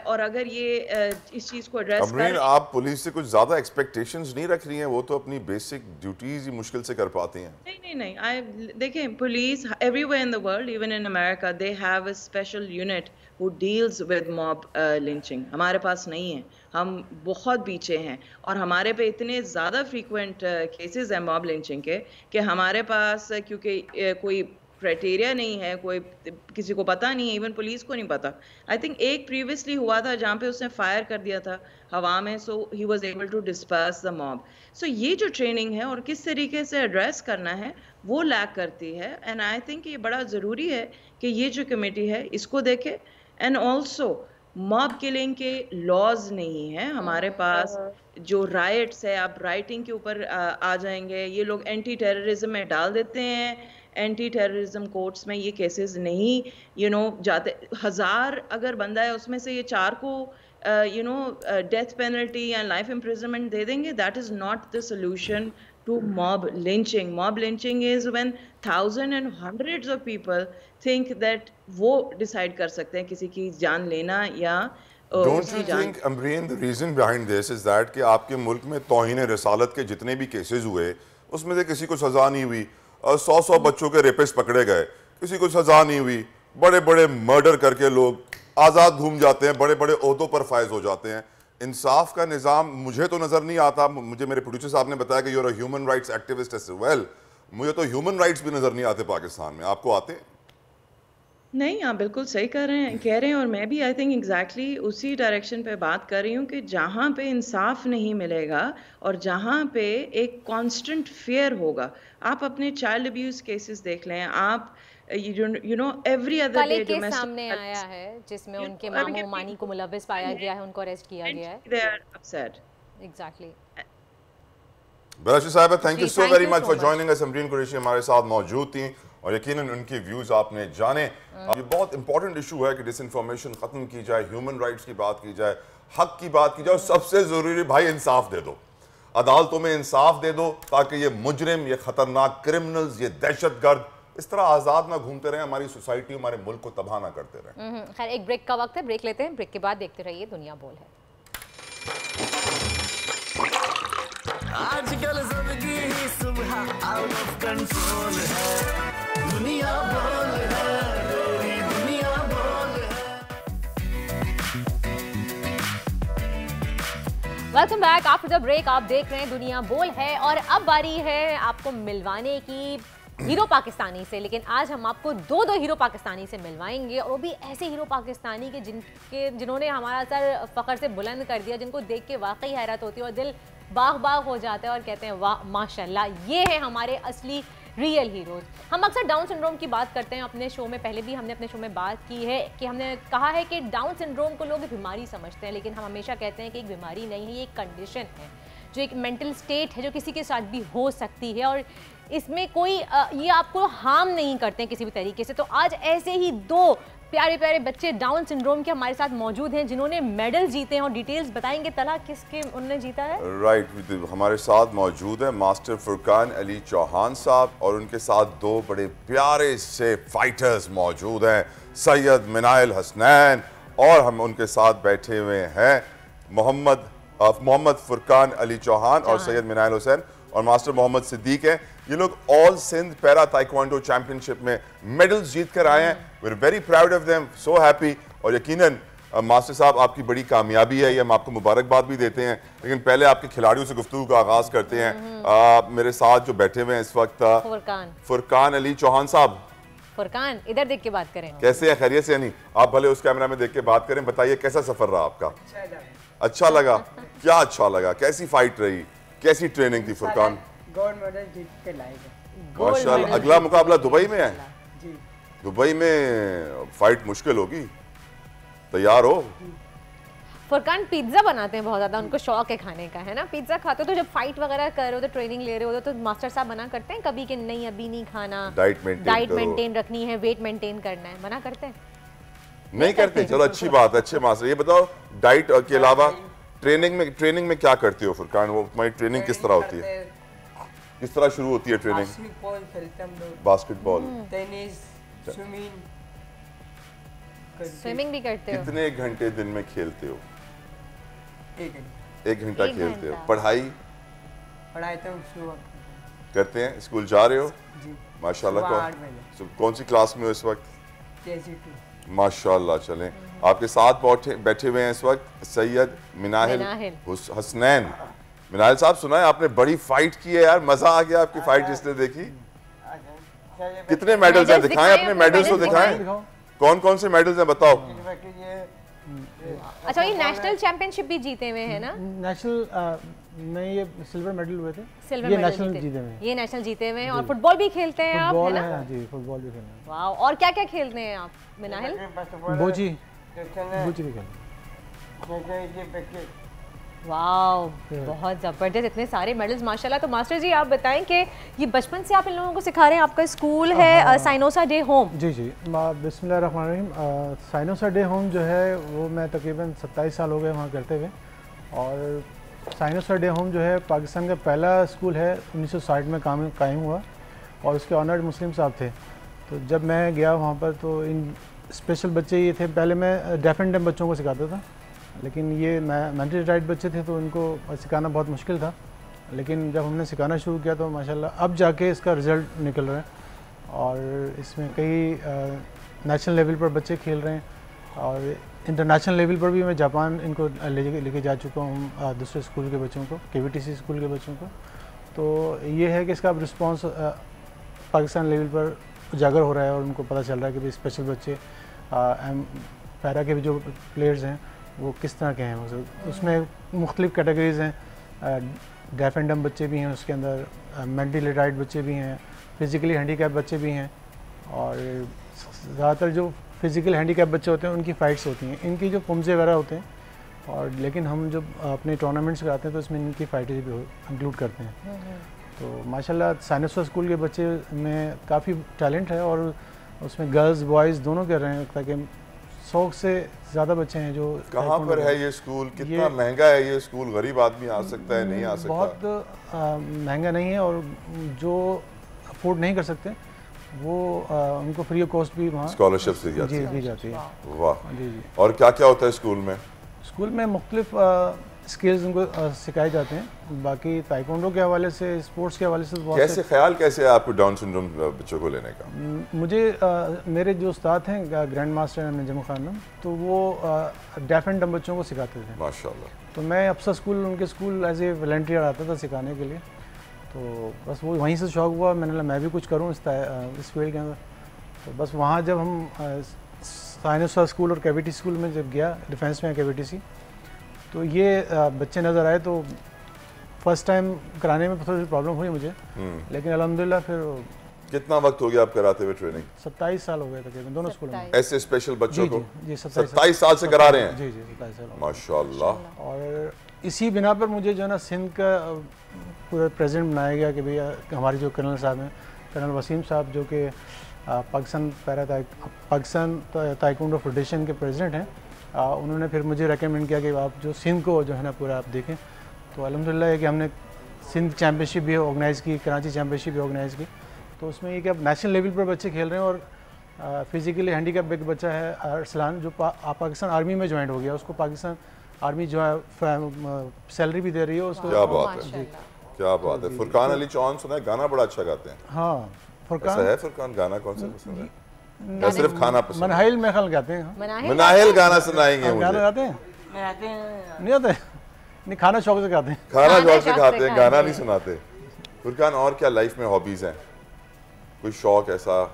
Speaker 2: और अगर ये इस चीज़ को एड्रेस कर,
Speaker 4: आप पुलिस से कुछ ज़्यादा एक्सपेक्टेशंस नहीं रख रही हैं? वो तो अपनी बेसिक ड्यूटीज ही मुश्किल से कर पाती हैं।
Speaker 2: नहीं, देखें, police everywhere in the world, even in America, they have a special unit who deals with mob lynching। हमारे पास नहीं है, हम बहुत पीछे हैं और हमारे पे इतने ज़्यादा frequent cases हैं mob lynching के कि हमारे पास क्योंकि कोई क्राइटेरिया नहीं है, कोई किसी को पता नहीं है, इवन पुलिस को नहीं पता। आई थिंक एक प्रीवियसली हुआ था जहाँ पे उसने फायर कर दिया था हवा में, so he was able to disperse the mob. So ये जो ट्रेनिंग है और किस तरीके से एड्रेस करना है वो लैक करती है। एंड आई थिंक ये बड़ा ज़रूरी है कि ये जो कमेटी है इसको देखे। एंड ऑल्सो मॉब किलिंग के लॉज नहीं है हमारे पास, जो राइट्स है, आप राइटिंग के ऊपर आ जाएंगे, ये लोग एंटी टेररिज्म में डाल देते हैं, एंटी टेररिज्म कोर्ट्स में ये केसेस नहीं जाते। 1000 अगर बंदा है उसमें से ये 4 को डेथ पेनल्टी या लाइफ इम्प्रिजनमेंट दे देंगे। That is not the solution to mob lynching. Mob lynching is when thousands and hundreds of people think that वो decide कर सकते हैं किसी की जान लेना या
Speaker 4: Don't you think, Amreen, the reason behind this is that कि आपके मुल्क में तौहीन रसालत के जितने भी केसेस हुए उसमें से किसी को सजा नहीं हुई, 100 बच्चों के रेपिस्ट पकड़े गए, किसी को सजा नहीं हुई, बड़े बड़े मर्डर करके लोग आज़ाद घूम जाते हैं, बड़े बड़े ओहदों पर फायज हो जाते हैं। इंसाफ का निज़ाम मुझे तो नज़र नहीं आता। मुझे मेरे प्रोड्यूसर साहब ने बताया कि you're a human rights activist as well, मुझे तो ह्यूमन राइट्स भी नज़र नहीं आते पाकिस्तान में। आपको आते हैं?
Speaker 2: नहीं, आप बिल्कुल सही कह रहे हैं और मैं भी आई थिंक एग्जैक्टली उसी डायरेक्शन पे बात कर रही हूँ कि जहाँ पे इंसाफ नहीं मिलेगा और जहाँ पे एक कांस्टेंट फियर होगा। आप अपने चाइल्ड अब्यूज केसेस देख लें, आप you know every other day
Speaker 1: के सामने आया है जिसमें उनके मामू मानी को मुलव्विस पाया गया है, उनको अरेस्ट किया गया है।
Speaker 2: They are upset.
Speaker 1: Exactly.
Speaker 4: Barrister साहिबा, thank you so very much for joining us. Amreen Qureshi हमारे साथ मौजूद थी और यकीनन उनके व्यूज आपने जाने। ये बहुत इंपॉर्टेंट इशू है कि डिसइंफॉर्मेशन खत्म की जाए, ह्यूमन राइट्स की बात की जाए, हक की बात की जाए और सबसे जरूरी भाई इंसाफ दे दो, अदालतों में इंसाफ दे दो ताकि ये मुजरिम, ये खतरनाक क्रिमिनल्स, ये दहशतगर्द इस तरह आजाद ना घूमते रहे, हमारी सोसाइटी, हमारे मुल्क को तबाह ना करते रहे।
Speaker 1: खैर, एक ब्रेक का वक्त है, ब्रेक लेते हैं। ब्रेक के बाद देखते रहिए दुनिया बोल है।
Speaker 6: आजकल जिंदगी ही सुबह आउट ऑफ कंट्रोल है, दुनिया बोल है, तेरी दुनिया बोल है।
Speaker 1: Welcome back after the break. आप देख रहे हैं दुनिया बोल है और अब बारी है आपको मिलवाने की हीरो पाकिस्तानी से। लेकिन आज हम आपको दो हीरो पाकिस्तानी से मिलवाएंगे और वो भी ऐसे हीरो पाकिस्तानी के जिन्होंने हमारा सर फख्र से बुलंद कर दिया, जिनको देख के वाकई हैरत होती है और दिल बाग बाग हो जाता है और कहते हैं वाह माशाल्लाह, ये है हमारे असली रियल हीरोज। हम अक्सर डाउन सिंड्रोम की बात करते हैं अपने शो में, पहले भी हमने अपने शो में बात की है कि हमने कहा है कि डाउन सिंड्रोम को लोग बीमारी समझते हैं, लेकिन हम हमेशा कहते हैं कि एक बीमारी नहीं है, ये एक कंडीशन है, जो एक मेंटल स्टेट है जो किसी के साथ भी हो सकती है और इसमें कोई ये आपको हार्म नहीं करते हैं किसी भी तरीके से। तो आज ऐसे ही दो प्यारे प्यारे बच्चे डाउन सिंड्रोम के हमारे साथ मौजूद हैं जिन्होंने मेडल जीते हैं और डिटेल्स बताएंगे। तला किसके उन्होंने जीता है?
Speaker 4: राइट, हमारे साथ मौजूद है मास्टर फुरकान अली चौहान साहब और उनके साथ दो बड़े प्यारे से फाइटर्स मौजूद हैं, सैयद मिनाइल हसनैन, और हम उनके साथ बैठे हुए हैं मोहम्मद फुरकान अली चौहान और सैयद मिनाइल हुसैन और मास्टर मोहम्मद सिद्दीक हैं। ये लोग all Sindh para taekwondo championship में मेडल्स जीत कर आए हैं। We are very proud of them, so happy. और यकीनन मास्टर साहब आपकी बड़ी कामयाबी है, ये हम आपको मुबारकबाद भी देते हैं, लेकिन पहले आपके खिलाड़ियों से गुफ्तगू का आगाज करते हैं। मेरे साथ जो बैठे हुए हैं इस वक्त फुरकान अली चौहान साहब।
Speaker 1: फुरकान इधर देख के बात करें,
Speaker 4: कैसे है? खैरियत से? नहीं, आप भले उस कैमरा में देख के बात करें। बताइए कैसा सफर रहा आपका? अच्छा लगा? क्या अच्छा लगा? कैसी फाइट रही, कैसी ट्रेनिंग थी फुरकान?
Speaker 10: गोल्ड मेडल जीत के लाएगा
Speaker 4: माशाल्लाह। अगला मुकाबला दुबई में है जी। दुबई में फाइट मुश्किल होगी, तैयार हो?
Speaker 1: फुरकान पिज्जा बनाते हैं बहुत ज्यादा, उनको शौक है खाने का, है ना? पिज्जा खाते हो तो जब फाइट वगैरह कर रहे हो तो ट्रेनिंग ले रहे हो तो मास्टर साहब मना करते हैं कभी कि नहीं अभी नहीं खाना, डाइट मेंटेन रखनी है, वेट मेंटेन करना है, मना करते हैं? नहीं
Speaker 4: करते। चलो अच्छी बात है, अच्छे मास्टर। ये बताओ डाइट के अलावा ट्रेनिंग में क्या करते हो फुरकान? वो तुम्हारी ट्रेनिंग किस तरह होती है? किस तरह शुरू होती है ट्रेनिंग? बास्केटबॉल,
Speaker 10: टेनिस,
Speaker 1: स्विमिंग भी करते हो?
Speaker 4: कितने घंटे दिन में खेलते हो? 1 घंटा खेलते हो। पढ़ाई
Speaker 10: तो
Speaker 4: करते हैं? स्कूल जा रहे हो?
Speaker 10: जी
Speaker 4: माशाल्लाह। कौन सी क्लास में हो इस वक्त?
Speaker 10: KG2।
Speaker 4: माशाल्लाह। चलें, आपके साथ बैठे हुए हैं इस वक्त सैयद मिनाइल हसनैन। मिनाइल साहब, सुना है आपने बड़ी फाइट की है यार, मजा आ गया आपकी फाइट जिसने देखी। कितने मेडल्स हैं? दिखाएं अपने मेडल्स को, दिखाएं कौन कौन से मेडल्स हैं, बताओ।
Speaker 1: अच्छा, ये नेशनल चैंपियनशिप भी जीते हुए हैं ना?
Speaker 11: नेशनल में ये सिल्वर मेडल हुए थे।
Speaker 1: सिल्वर मेडल जीते हुए, ये नेशनल जीते हुए हैं। और फुटबॉल भी खेलते हैं आप, है ना?
Speaker 11: जी, फुटबॉल भी खेलते हैं।
Speaker 1: वाह, और क्या क्या खेलते हैं आप मिनाइल?
Speaker 11: बोची भी खेलते हैं।
Speaker 1: वाह, बहुत ज़बरदस्त, इतने सारे मेडल्स माशाल्लाह। तो मास्टर जी आप बताएं कि ये बचपन से आप इन लोगों को सिखा रहे हैं, आपका स्कूल है साइनोसा डे होम?
Speaker 11: जी जी, बिस्मिल्लाहिर्रहमानिर्रहीम। साइनोसा डे होम जो है वो मैं तकरीबन 27 साल हो गए वहाँ करते हुए। और साइनोसा डे होम जो है पाकिस्तान का पहला स्कूल है, 1960 में कायम हुआ और उसके ऑनर्ड मुस्लिम साहब थे। तो जब मैं गया वहाँ पर तो इन स्पेशल बच्चे ये थे, पहले मैं डेफ एंड डम बच्चों को सिखाता था, लेकिन ये मेंटली रिटार्ड बच्चे थे तो उनको सिखाना बहुत मुश्किल था। लेकिन जब हमने सिखाना शुरू किया तो माशाल्लाह अब जाके इसका रिज़ल्ट निकल रहा है और इसमें कई नेशनल लेवल पर बच्चे खेल रहे हैं और इंटरनेशनल लेवल पर भी मैं जापान इनको लेके जा चुका हूँ, दूसरे स्कूल के बच्चों को, KVTC स्कूल के बच्चों को। तो ये है कि इसका अब रिस्पॉन्स पाकिस्तान लेवल पर उजागर हो रहा है और उनको पता चल रहा है कि भाई स्पेशल बच्चे पैरा के भी जो प्लेयर्स हैं वो किस तरह के हैं। मतलब उसमें मुख्तलिफ़ कैटेगरीज़ हैं, डेफ एंड डम बच्चे भी हैं उसके अंदर, मेंटली रिटार्ड बच्चे भी हैं, फिज़िकली हैंडीकैप बच्चे भी हैं और ज़्यादातर जो फिज़िकल हैंडीकैप बच्चे होते हैं उनकी फ़ाइट्स होती हैं, इनकी जो पुमजे वगैरह होते हैं। और लेकिन हम जब अपने टूर्नामेंट्स कराते हैं तो इसमें इनकी फ़ाइटें भी इंक्लूड करते हैं। तो माशाल्लाह साइनोसा स्कूल के बच्चे में काफ़ी टैलेंट है और उसमें गर्ल्स बॉयज़ दोनों कर रहे हैं, ताकि 100 से ज़्यादा बच्चे हैं जो।
Speaker 4: कहाँ पर है ये स्कूल? कितना महंगा है ये स्कूल? गरीब आदमी आ सकता है, नहीं आ सकता?
Speaker 11: बहुत महंगा नहीं है और जो अफोर्ड नहीं कर सकते वो उनको फ्री ऑफ कॉस्ट भी वहाँ
Speaker 4: स्कॉलरशिप दी
Speaker 11: जाती है।
Speaker 4: वाह जी जी। और क्या क्या होता है स्कूल में?
Speaker 11: स्कूल में मुख्तलिफ स्किल्स उनको सिखाए जाते हैं। बाकी ताइक्वांडो के हवाले से, स्पोर्ट्स के हवाले से बहुत
Speaker 4: कैसे ख्याल कैसे है आपको डाउन सिंड्रोम बच्चों को लेने का?
Speaker 11: मुझे मेरे जो उस्ताद हैं ग्रैंड मास्टर नजम खानम, तो वो डेफ एंड डम बच्चों को सिखाते थे
Speaker 4: माशाल्लाह।
Speaker 11: तो मैं अफसर स्कूल उनके स्कूल एज ए वॉलंटियर आता था सिखाने के लिए। तो बस वो वहीं से शौक़ हुआ, मैंने मैं भी कुछ करूँ इस फील्ड के अंदर। तो बस वहाँ जब हम साइनोसा स्कूल और KVTC स्कूल में जब गया, डिफेंस में KVTC, तो ये बच्चे नज़र आए। तो फर्स्ट टाइम कराने में थोड़ी सी प्रॉब्लम हुई मुझे, लेकिन अल्हम्दुलिल्लाह फिर
Speaker 4: कितना वक्त हो गया आप कराते हुए ट्रेनिंग?
Speaker 11: 27 साल हो गए तकरीबन दोनों स्कूलों में।
Speaker 4: ऐसे स्पेशल बच्चों को?
Speaker 11: जी
Speaker 4: 27 साल से करा रहे हैं?
Speaker 11: जी 27 साल।
Speaker 4: माशाल्लाह।
Speaker 11: और इसी बिना पर मुझे जो है ना सिंध का पूरा प्रेसिडेंट बनाया गया कि भैया हमारे जो कर्नल साहब हैं, कर्नल वसीम साहब जो कि पाकिस्तान ताइक्वांडो फेडरेशन के प्रेसिडेंट हैं, उन्होंने फिर मुझे रेकमेंड किया कि आप जो सिंध को जो है ना पूरा आप देखें। तो अल्हम्दुलिल्लाह है कि हमने सिंध चैम्पियनशिप भी ऑर्गेनाइज़ की, कराची चैम्पियनशिप भी ऑर्गेनाइज़ की। तो उसमें ये कि अब नेशनल लेवल पर बच्चे खेल रहे हैं और फिज़िकली हैंडीकैप एक बच्चा है अरसलान जो पाकिस्तान आर्मी में ज्वाइन हो गया, उसको पाकिस्तान आर्मी जो है सैलरी भी दे रही है उसको।
Speaker 4: क्या बात है, क्या बात है। फुरकान अली चौहान सुना है, गाना बड़ा अच्छा गाते हैं।
Speaker 11: हाँ फुरकान
Speaker 4: है। फुरकान गाना कौन सा पसंद है? या सिर्फ खाना पसंद?
Speaker 11: मनाहिल में खल गाते हैं।
Speaker 4: मनाहिल गाना सुनाएंगे मुझे।
Speaker 11: गाना गाते हैं? नहीं आते? नहीं, खाना शौक से खाते हैं।
Speaker 4: खाना शौक से खाते हैं, गाना नहीं सुनाते। फुरकान और क्या लाइफ में हॉबीज हैं? कोई शौक ऐसा,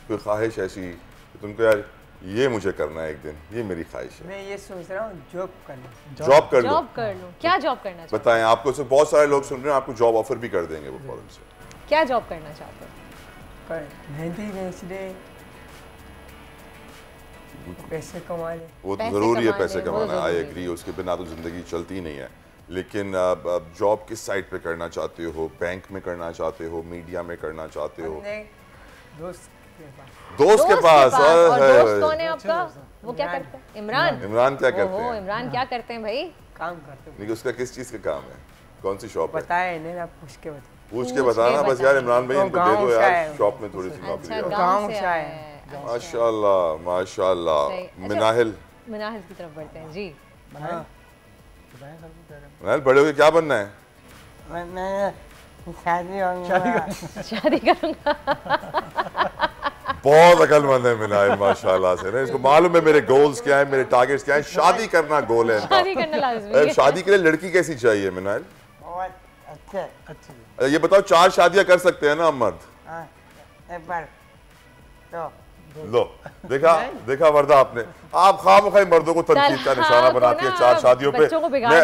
Speaker 4: कोई ख्वाहिश ऐसी कि तुमको यार ये मुझे करना है एक दिन, ये मेरी ख्वाहिश है?
Speaker 10: मैं ये सोच रहा हूँ जॉब कर लूँ।
Speaker 4: जॉब कर लो।
Speaker 1: जॉब कर लूँ। क्या जॉब करना चाहते?
Speaker 4: बताएं, आपको से बहुत सारे लोग सुन रहे हैं, आपको जॉब ऑफर भी कर देंगे वो फौरन से।
Speaker 1: क्या जॉब करना चाहते हो?
Speaker 10: मेहंदी बेच दे, पैसे कमा ले।
Speaker 4: वो तो जरूरी है पैसे कमाना, आई एग्री, उसके बिना तो जिंदगी चलती नहीं है। लेकिन अब जॉब किस साइड पे करना चाहते हो? बैंक में करना चाहते हो, मीडिया में करना चाहते हो?
Speaker 10: दोस्त
Speaker 4: के पास।
Speaker 1: और दोस्त कौन है आपका? वो क्या करते हैं? इमरान।
Speaker 4: इमरान क्या करते हैं?
Speaker 1: इमरान क्या करते हैं भाई?
Speaker 10: काम करते हैं।
Speaker 4: नहीं, उसका किस चीज का काम है? कौन सी शॉप है?
Speaker 10: बताया नहीं ना, पूछ के बता।
Speaker 4: पूछ के बताना बस यार इमरान भाई, इनको दे दो यार शॉप में थोड़ी सी नौकरी।
Speaker 10: गांव से आए हैं।
Speaker 4: माशाल्लाह माशाल्लाह। मिनाहिल
Speaker 1: की तरफ बढ़ते हैं जी।
Speaker 4: मिनाहिल बड़े होके क्या बनना है?
Speaker 10: मैं शादी
Speaker 1: करूंगा।
Speaker 4: बहुत अकलमंद है मिनाहिल माशाल्लाह से ना, इसको मालूम है मेरे गोल्स क्या है, मेरे टारगेट्स क्या है। शादी करना गोल है इनका।
Speaker 1: शादी करना लाज़मी है।
Speaker 4: शादी के लिए लड़की कैसी चाहिए मिनाहिल?
Speaker 10: अच्छे।
Speaker 4: ये बताओ, 4 शादियां कर सकते हैं ना हम मर्द?
Speaker 10: एक बार तो
Speaker 4: लो देखा वर्दा आपने, आप खामखाई मर्दों को तनकीद का निशाना बनाती है 4 शादियों पे।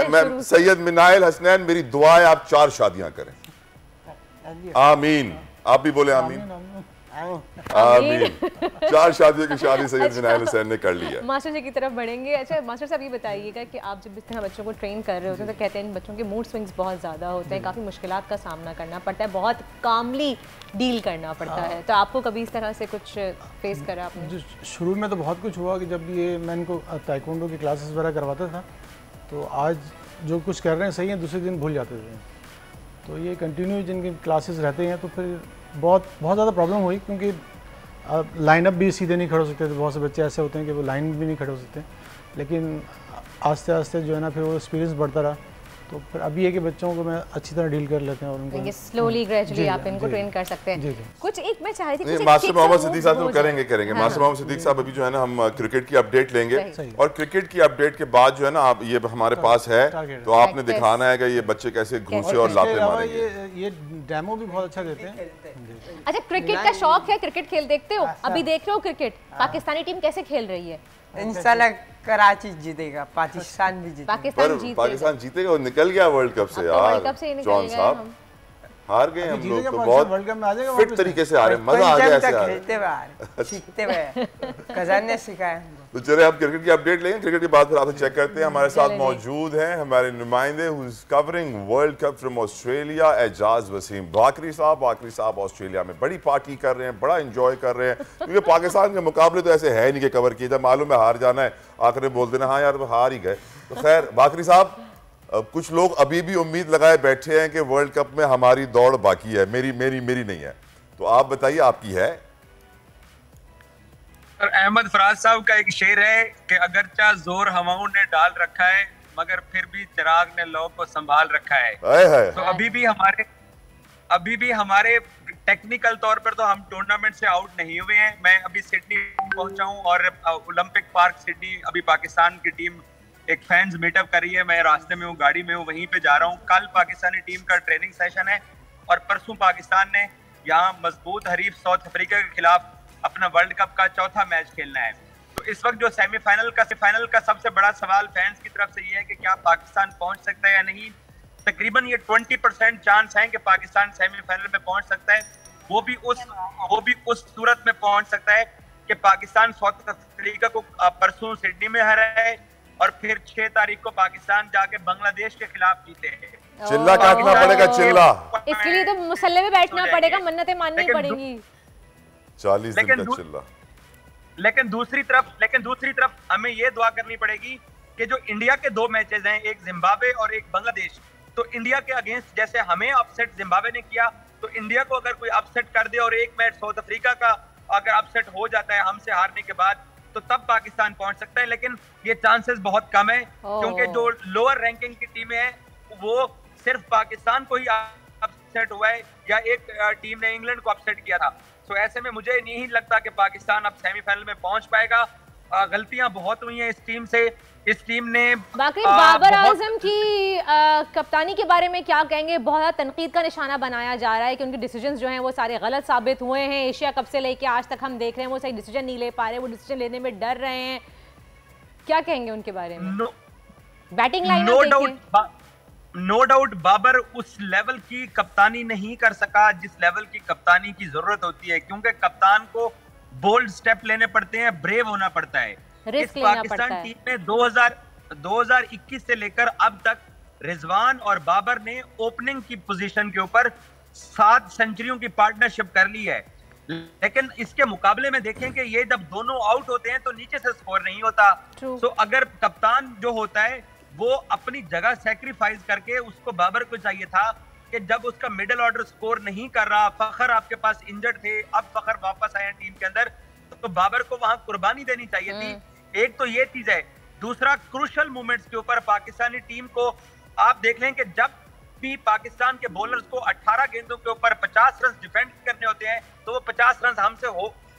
Speaker 4: मैं सैयद मिनाहिल हसनैन, मेरी दुआ है आप 4 शादियां करें। आमीन। आप भी बोले आमीन। आमीन। 4 शादियों की शादी सैयद मिनाहिल हुसैन ने कर ली है।
Speaker 1: मास्टर जी की तरफ बढ़ेंगे। अच्छा मास्टर साहब, ये बताइएगा कि आप जब इस तरह बच्चों को ट्रेन कर रहे होते हैं तो कहते हैं इन बच्चों के मूड स्विंग्स बहुत ज़्यादा होते हैं, काफ़ी मुश्किलात का सामना करना पड़ता है, बहुत कामली डील करना पड़ता है। तो आपको कभी इस तरह से कुछ फेस करा आपने?
Speaker 11: शुरू में तो बहुत कुछ हुआ कि जब ये मैं इनको ताइक्वांडो की क्लासेस वगैरह करवाता था, तो आज जो कुछ कर रहे हैं सही है, दूसरे दिन भूल जाते थे। तो ये कंटिन्यू जिनकी क्लासेस रहते हैं तो फिर बहुत ज़्यादा प्रॉब्लम हुई, क्योंकि लाइनअप भी सीधे नहीं खड़े हो सकते थे। बहुत से बच्चे ऐसे होते हैं कि वो लाइन भी नहीं खड़े हो सकते, लेकिन आस्ते आस्ते जो है ना फिर वो एक्सपीरियंस बढ़ता रहा। तो फिर अभी है कि बच्चों को मैं अच्छी तरह डील कर लेते हैं और उनको
Speaker 1: स्लोली ग्रेजुअली आप इनको ट्रेन कर सकते हैं। कुछ एक मैं चाह रही थी,
Speaker 4: मास्टर मोहम्मद सिद्दीक साहब तो करेंगे। मास्टर मोहम्मद सिद्दीक साहब अभी जो है ना हम क्रिकेट की अपडेट लेंगे, और क्रिकेट की अपडेट के बाद जो है ना आप ये हमारे पास है तो आपने दिखाना है कि ये बच्चे कैसे घूसे और लाते मारेंगे।
Speaker 11: ये डेमो भी बहुत अच्छा देते हैं।
Speaker 1: अच्छा, क्रिकेट का शौक है, क्रिकेट खेल देखते हो? अभी देख रहे हो क्रिकेट? पाकिस्तानी टीम कैसे खेल रही है?
Speaker 10: इंशाल्लाह कराची जीतेगा, पाकिस्तान भी जीतेगा।
Speaker 4: पाकिस्तान जीतेगा, वो निकल गया वर्ल्ड कप से यार।
Speaker 1: वर्ल्ड कप से निकल गए हम,
Speaker 11: हार गए हम लोग तो बहुत वर्ल्ड कप में आ जाएगा
Speaker 4: फिट तरीके से आ रहे हैं, मजा आ गया ऐसे
Speaker 10: खेलते हुए सीखते हुए कज़न ने सिखाया।
Speaker 4: तो चले आप क्रिकेट की अपडेट लेंगे, क्रिकेट के बाद फिर आपसे चेक करते हैं। हमारे साथ मौजूद हैं हमारे नुमाइंदे who is covering world cup from Australia, Ejaz Waseem Bakri साहब। बाकरी साहब ऑस्ट्रेलिया में बड़ी पार्टी कर रहे हैं, बड़ा एंजॉय कर रहे हैं, क्योंकि पाकिस्तान के मुकाबले तो ऐसे है नहीं कि कवर किए, जब मालूम है हार जाना है आखिर में बोल देना हाँ यार हार ही गए। तो खैर बाकरी साहब, कुछ लोग अभी भी उम्मीद लगाए बैठे हैं कि वर्ल्ड कप में हमारी दौड़ बाकी है, मेरी नहीं है, तो आप बताइए आपकी है?
Speaker 3: अहमद फराज साहब का एक शेर है कि अगरचा जोर हवाओं ने डाल रखा है मगर फिर भी चिराग ने लौ को संभाल रखा है। तो अभी भी हमारे टेक्निकल तौर पर तो हम टूर्नामेंट से आउट नहीं हुए हैं। मैं अभी सिडनी पहुंचा हूं और ओलंपिक पार्क सिडनी अभी पाकिस्तान की टीम एक फैंस मीटअप कर रही है, मैं रास्ते में हूँ, गाड़ी में हूँ, वहीं पे जा रहा हूँ। कल पाकिस्तानी टीम का ट्रेनिंग सेशन है और परसों पाकिस्तान ने यहाँ मजबूत हरीफ साउथ अफ्रीका के खिलाफ अपना वर्ल्ड कप का चौथा मैच खेलना है। तो इस वक्त जो सेमीफाइनल का सबसे बड़ा सवाल फैंस की तरफ से ये है कि क्या पाकिस्तान पहुंच सकता है या नहीं। तकरीबन ये 20% चांस है कि पाकिस्तान सेमीफाइनल में पहुंच सकता है। वो भी उस सूरत में पहुंच सकता है कि पाकिस्तान साउथ अफ्रीका को परसों सिडनी में हराए और फिर 6 तारीख को पाकिस्तान जाके बांग्लादेश के खिलाफ जीते हैं।
Speaker 4: चिल्ला काटना पड़ेगा, चिल्ला।
Speaker 1: इसके लिए तो मुसल्ले में बैठना पड़ेगा, मन्नतें माननी पड़ेगी।
Speaker 4: 40 दिन का चिल्ला।
Speaker 3: लेकिन दूसरी तरफ हमें ये दुआ करनी पड़ेगी कि जो इंडिया के 2 मैचेस हैं, एक जिम्बाब्वे और एक बांग्लादेश, तो इंडिया के अगेंस्ट जैसे हमें अपसेट जिम्बाब्वे ने किया, तो इंडिया को अगर कोई अपसेट कर दे और एक मैच साउथ अफ्रीका का अगर अपसेट हो जाता है हमसे हारने के बाद, तो तब पाकिस्तान पहुंच सकता है। लेकिन ये चांसेस बहुत कम है क्योंकि जो लोअर रैंकिंग की टीमें हैं वो सिर्फ पाकिस्तान को ही अपसेट हुआ है या एक टीम ने इंग्लैंड को अपसेट किया था। तो ऐसे में मुझे नहीं लगता कि पाकिस्तान अब सेमीफाइनल में पहुंच पाएगा। गलतियां बहुत हुई हैं इस टीम से। इस टीम ने
Speaker 1: बाकी बाबर आजम की कप्तानी के बारे में क्या कहेंगे? बहुत ज़्यादा तनकीद का निशाना बनाया जा रहा है कि उनके डिसीजंस जो हैं वो सारे गलत साबित हुए हैं। एशिया कप से लेके आज तक हम देख रहे हैं वो सही डिसीजन नहीं ले पा रहे, वो डिसीजन लेने में डर रहे हैं। क्या कहेंगे उनके बारे में? Batting line
Speaker 3: no doubt Babar उस लेवल की कप्तानी नहीं कर सका जिस लेवल की कप्तानी की जरूरत होती है, क्योंकि कप्तान को बोल्ड स्टेप लेने पड़ते हैं, ब्रेव होना पड़ता है। इस पाकिस्तान टीम में 2021 से लेकर अब तक रिजवान और बाबर ने ओपनिंग की पोजीशन के ऊपर 7 सेंचुरियों की पार्टनरशिप कर ली है। लेकिन इसके मुकाबले में देखें कि ये जब दोनों आउट होते हैं तो नीचे से स्कोर नहीं होता। तो अगर कप्तान जो होता है वो अपनी जगह सैक्रिफाइस करके, उसको बाबर को चाहिए था कि जब उसका मिडिल ऑर्डर स्कोर नहीं कर रहा, फखर आपके पास इंजर्ड थे, अब फखर वापस आए हैं टीम के अंदर, तो बाबर को वहां कुर्बानी देनी चाहिए थी। एक तो ये चीज है। दूसरा, क्रूशल मोमेंट्स के ऊपर पाकिस्तानी टीम को आप देख लें कि जब भी पाकिस्तान के बॉलर्स को 18 गेंदों के ऊपर 50 रन डिफेंड करने होते हैं तो वो 50 रन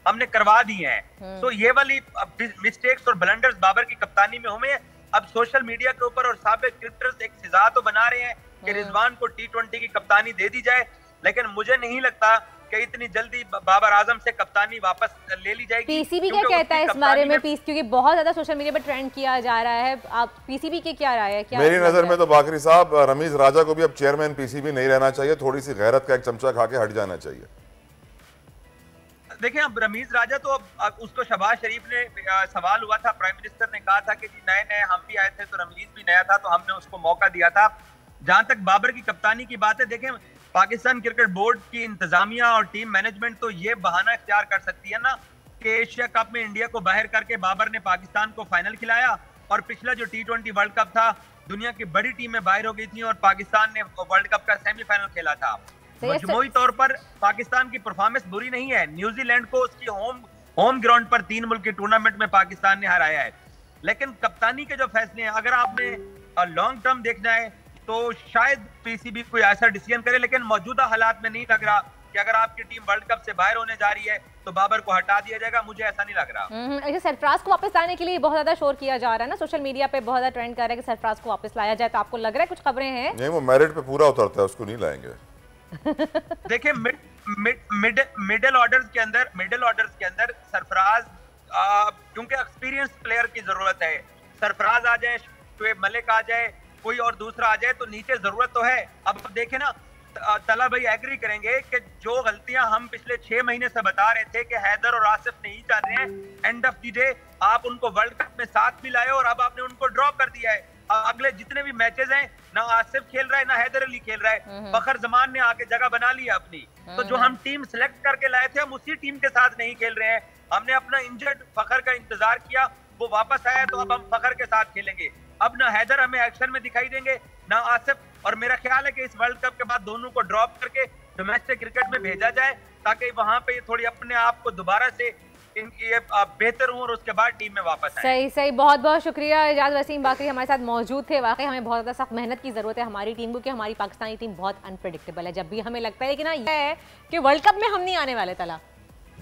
Speaker 3: हमने करवा दिए हैं। तो ये वाली मिस्टेक्स और ब्लंडर्स बाबर की कप्तानी में हुए। अब सोशल मीडिया के ऊपर और साबिक क्रिकेटर्स एक सिजा तो बना रहे हैं कि रिजवान को T20 की कप्तानी दे दी जाए, लेकिन मुझे नहीं लगता कि इतनी जल्दी बाबर आजम से कप्तानी वापस ले ली जाएगी।
Speaker 1: पीसीबी क्या कहता है इस बारे में? क्योंकि बहुत ज्यादा सोशल मीडिया पर ट्रेंड किया जा रहा है, आप पीसीबी की क्या राय है? क्या
Speaker 4: मेरी नजर में तो बाकरी साहब, रमीज राजा को भी अब चेयरमैन पीसीबी नहीं रहना चाहिए, थोड़ी सी गैरत का एक चमचा खा के हट जाना चाहिए।
Speaker 3: देखिए, अब रमीज राजा तो अब उसको शहबाज शरीफ ने सवाल हुआ था, प्राइम मिनिस्टर ने कहा था कि जी नए हम भी आए थे तो रमीज भी नया था तो हमने उसको मौका दिया था। जहां तक बाबर की कप्तानी की बात है, देखें पाकिस्तान क्रिकेट बोर्ड की इंतजामिया और टीम मैनेजमेंट तो ये बहाना इख्तियार कर सकती है ना कि एशिया कप में इंडिया को बाहर करके बाबर ने पाकिस्तान को फाइनल खिलाया, और पिछला जो T20 वर्ल्ड कप था दुनिया की बड़ी टीमें बाहर हो गई थी और पाकिस्तान ने वर्ल्ड कप का सेमीफाइनल खेला था। मजमूई तौर पर पाकिस्तान की परफॉर्मेंस बुरी नहीं है। न्यूजीलैंड को उसकी होम ग्राउंड पर 3 मुल्क के टूर्नामेंट में पाकिस्तान ने हराया है। लेकिन कप्तानी के जो फैसले हैं, अगर आपने लॉन्ग टर्म देखना है तो शायद पीसीबी कोई ऐसा डिसीजन करे, लेकिन मौजूदा हालात में नहीं लग रहा कि अगर आपकी टीम वर्ल्ड कप से बाहर होने जा रही है तो बाबर को हटा दिया जाएगा। मुझे ऐसा नहीं लग रहा।
Speaker 1: सरफराज को वापस लाने के लिए बहुत ज्यादा शोर किया जा रहा है ना, सोशल मीडिया पे बहुत ज्यादा ट्रेंड कर रहा है कि सरफराज को वापस लाया जाए, तो आपको लग रहा है कुछ खबरें हैं?
Speaker 4: नहीं, वो मेरिट पे पूरा उतरता है, उसको नहीं लाएंगे।
Speaker 3: देखिए, मिडिल ऑर्डर्स के अंदर सरफराज, क्योंकि एक्सपीरियंस प्लेयर की जरूरत है। सरफराज आ जाए, शोएब मलिक आ जाए, कोई और दूसरा आ जाए तो नीचे जरूरत तो है। अब देखें ना, तला भाई एग्री करेंगे कि जो गलतियां हम पिछले 6 महीने से बता रहे थे कि हैदर और आसिफ नहीं चाह रहे हैं, एंड ऑफ द डे आप उनको वर्ल्ड कप में साथ भी लाए और अब आपने उनको ड्रॉप कर दिया है। अगले जितने भी मैचेस हैं ना आसिफ खेल रहा है ना हैदर अली खेल रहा है, फखर जमान ने आके जगह बना ली अपनी। तो जो हम टीम सिलेक्ट करके लाए थे हम उसी टीम के साथ नहीं खेल रहे हैं। हमने अपना इंजर्ड फखर का इंतजार किया, वो वापस आया तो अब हम फखर के साथ खेलेंगे। अब ना हैदर हमें एक्शन में दिखाई देंगे ना आसिफ, और मेरा ख्याल है कि इस वर्ल्ड कप के बाद दोनों को ड्रॉप करके डोमेस्टिक क्रिकेट में भेजा जाए ताकि वहां पे थोड़ी अपने आप को दोबारा से बेहतर हूं और उसके बाद टीम में वापस आए।
Speaker 1: सही, बहुत बहुत शुक्रिया। इजाज़ वसीम बाकरी हमारे साथ मौजूद थे। वाकई हमें बहुत ज़्यादा सख्त मेहनत की ज़रूरत है हमारी टीम को, कि हमारी पाकिस्तानी टीम बहुत अनप्रेडिक्टेबल है। जब भी हमें लगता है कि ना ये है कि वर्ल्ड कप में हम नहीं आने वाले, तला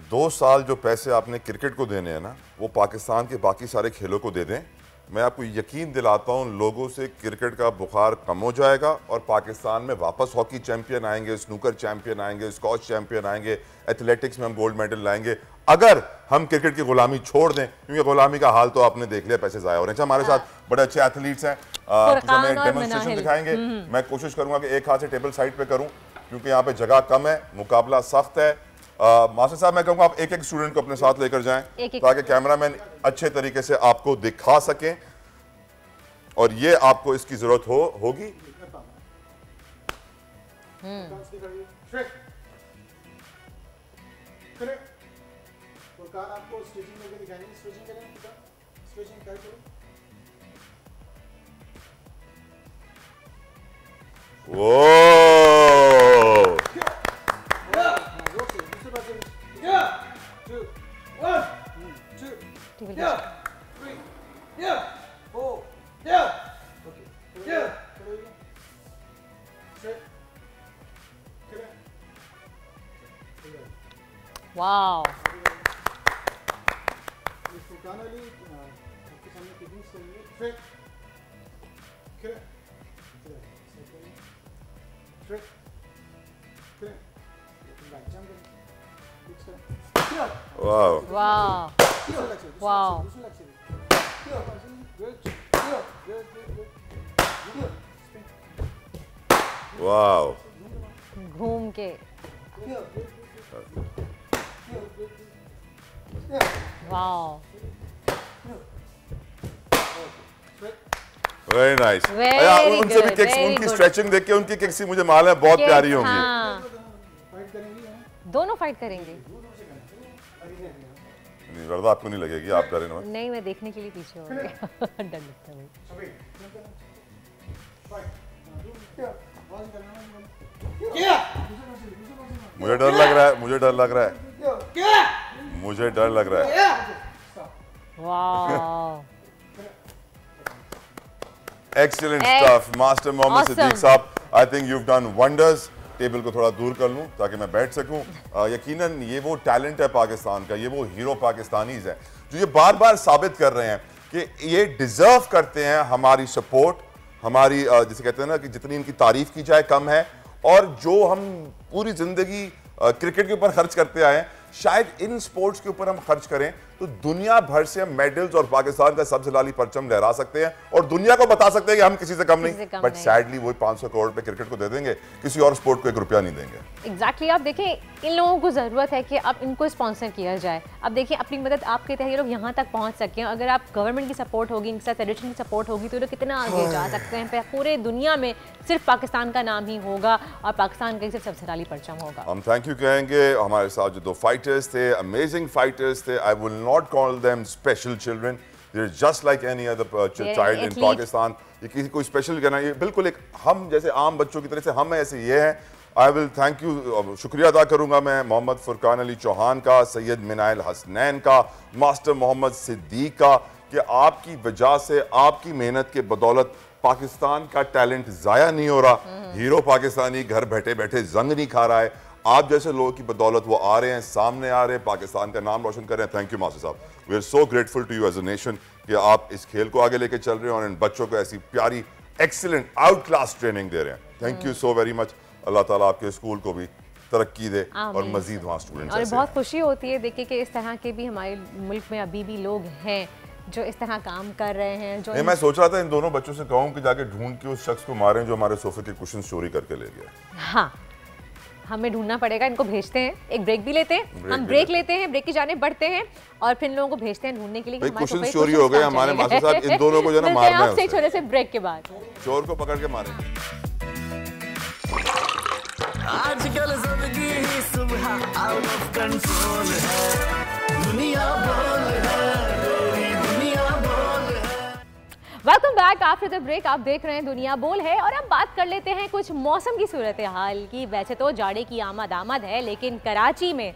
Speaker 4: 2 साल जो पैसे आपने क्रिकेट को देने हैं ना, वो पाकिस्तान के बाकी सारे खेलों को दे दें। मैं आपको यकीन दिलाता हूँ लोगों से क्रिकेट का बुखार कम हो जाएगा और पाकिस्तान में वापस हॉकी चैंपियन आएंगे, स्नूकर चैंपियन आएंगे, स्कॉच चैंपियन आएंगे, एथलेटिक्स में हम गोल्ड मेडल लाएंगे, अगर हम क्रिकेट की गुलामी छोड़ दें। क्योंकि गुलामी का हाल तो आपने देख लिया, पैसे ज़ाया हो रहे हैं। हमारे साथ बड़े अच्छे एथलीट्स हैं, कुछ हमें डेमोन्स्ट्रेशन दिखाएंगे। मैं कोशिश करूंगा कि एक हाथ से टेबल साइड पे करूं क्योंकि यहाँ पे जगह कम है, मुकाबला सख्त है। मास्टर साहब, मैं कहूँगा आप एक एक स्टूडेंट को अपने साथ लेकर जाएं ताकि कैमरामैन अच्छे तरीके से आपको दिखा सकें, और ये आपको इसकी जरूरत होगी।
Speaker 11: आपको स्टिचिंग करके दिखाएंगे, स्टिचिंग करें, स्टिचिंग कर करो।
Speaker 4: वो
Speaker 1: wow,
Speaker 4: wow
Speaker 1: wow wow,
Speaker 4: wow,
Speaker 1: घूम के, वाओ,
Speaker 4: वेरी नाइस।
Speaker 1: Very
Speaker 4: उनसे भी
Speaker 1: good,
Speaker 4: किक्स,
Speaker 1: very
Speaker 4: उनकी
Speaker 1: good.
Speaker 4: स्ट्रेचिंग देख के उनकी किक्स मुझे मालूम है बहुत प्यारी होंगी।
Speaker 1: हाँ, दोनों फाइट करेंगे।
Speaker 4: नहीं, वरना आपको नहीं लगेगी, आप डरे ना।
Speaker 1: नहीं, मैं देखने के लिए पीछे हो गया। डर लगता है।
Speaker 4: मुझे डर लग रहा है, मुझे डर लग रहा है, मुझे डर लग रहा है।
Speaker 1: Wow,
Speaker 4: Excellent stuff, master Mohammad Siddique साहब। I think you've done wonders। Table को थोड़ा दूर कर लूं ताकि मैं बैठ सकूं। यकीनन ये वो टैलेंट है पाकिस्तान का, ये वो हीरो पाकिस्तानीज हैं जो ये बार बार साबित कर रहे हैं कि ये डिजर्व करते हैं हमारी सपोर्ट, हमारी जिसे कहते हैं ना कि जितनी इनकी तारीफ की जाए कम है। और जो हम पूरी जिंदगी क्रिकेट के ऊपर खर्च करते आए हैं, शायद इन स्पोर्ट्स के ऊपर हम खर्च करें तो दुनिया भर से हम मेडल्स और पाकिस्तान का सबसे लाली परचम लहरा सकते हैं और दुनिया को बता सकते हैं कि हम किसी से कम नहीं। बट सैडली वही 500 करोड़ पे क्रिकेट को दे देंगे, किसी और स्पोर्ट को 1 रुपया नहीं देंगे।
Speaker 1: एग्जैक्टली आप देखें, इन लोगों को ज़रूरत है कि अब इनको स्पॉन्सर किया जाए। अब देखिए, अपनी मदद आपके तहत ये लोग यहाँ तक पहुँच सकें। अगर आप गवर्नमेंट की सपोर्ट होगी, इनके साथ फेडरेशन की सपोर्ट होगी तो ये लोग कितना आगे जा सकते हैं। पूरे दुनिया में सिर्फ पाकिस्तान का नाम ही होगा और पाकिस्तान का सिर्फ सबसे लाली परचम होगा।
Speaker 4: हम थैंक यू कहेंगे हमारे साथ जो 2 फाइटर्स थे, अमेजिंग फाइटर्स थे। I will not call them special children, they are just like any other child in Pakistan. ये किसी कोई स्पेशल कहना, ये बिल्कुल एक हम जैसे आम बच्चों की तरह से हम ऐसे ये हैं। आई विल थैंक यू, शुक्रिया अदा करूंगा मैं मोहम्मद फुरकान अली चौहान का, सैयद मिनाइल हसनैन का, मास्टर मोहम्मद सिद्दीक का, कि आपकी वजह से, आपकी मेहनत के बदौलत पाकिस्तान का टैलेंट जाया नहीं हो रहा। हीरो पाकिस्तानी घर बैठे बैठे जंग नहीं खा रहा है। आप जैसे लोगों की बदौलत वो आ रहे हैं, सामने आ रहे हैं, पाकिस्तान का नाम रोशन कर रहे हैं। थैंक यू मास्टर साहब, we are so grateful to you as a nation कि आप इस खेल को आगे लेके चल रहे हैं और इन बच्चों को ऐसी प्यारी एक्सीलेंट आउट क्लास ट्रेनिंग दे रहे हैं। Thank you so very much. अल्लाह ताला आपके स्कूल को भी तरक्की दे और मजीद वहाँ स्टूडेंट्स।
Speaker 1: और बहुत खुशी होती है देखिए कि इस तरह के भी हमारे मुल्क में अभी भी लोग हैं जो इस तरह काम कर रहे हैं। जो
Speaker 4: मैं सोच रहा था इन दोनों बच्चों से कहूँ कि जाके ढूंढ के उस शख्स को मारें जो हमारे सोफे के कुशन चोरी करके ले गया।
Speaker 1: हाँ, हमें ढूंढना पड़ेगा, इनको भेजते हैं, एक ब्रेक भी लेते हैं, हम ब्रेक लेते हैं, ब्रेक की जाने बढ़ते हैं और फिर लोगों को भेजते हैं ढूंढने के लिए।
Speaker 4: कुशन चोरी हो गए हमारे मास्टर साहब, इन दोनों को जो ना मारना है।
Speaker 1: आपसे छोटे से ब्रेक के बाद
Speaker 4: चोर को पकड़ के मारें।
Speaker 6: आजकल जिंदगी ही सुबह आउट ऑफ कंट्रोल है, दुनिया बोल है, तेरी दुनिया बोल है।
Speaker 1: Welcome back after the break. आप देख रहे हैं दुनिया बोल है और अब बात कर लेते हैं कुछ मौसम की सूरत हाल की। वैसे तो जाड़े की आमद है, लेकिन कराची में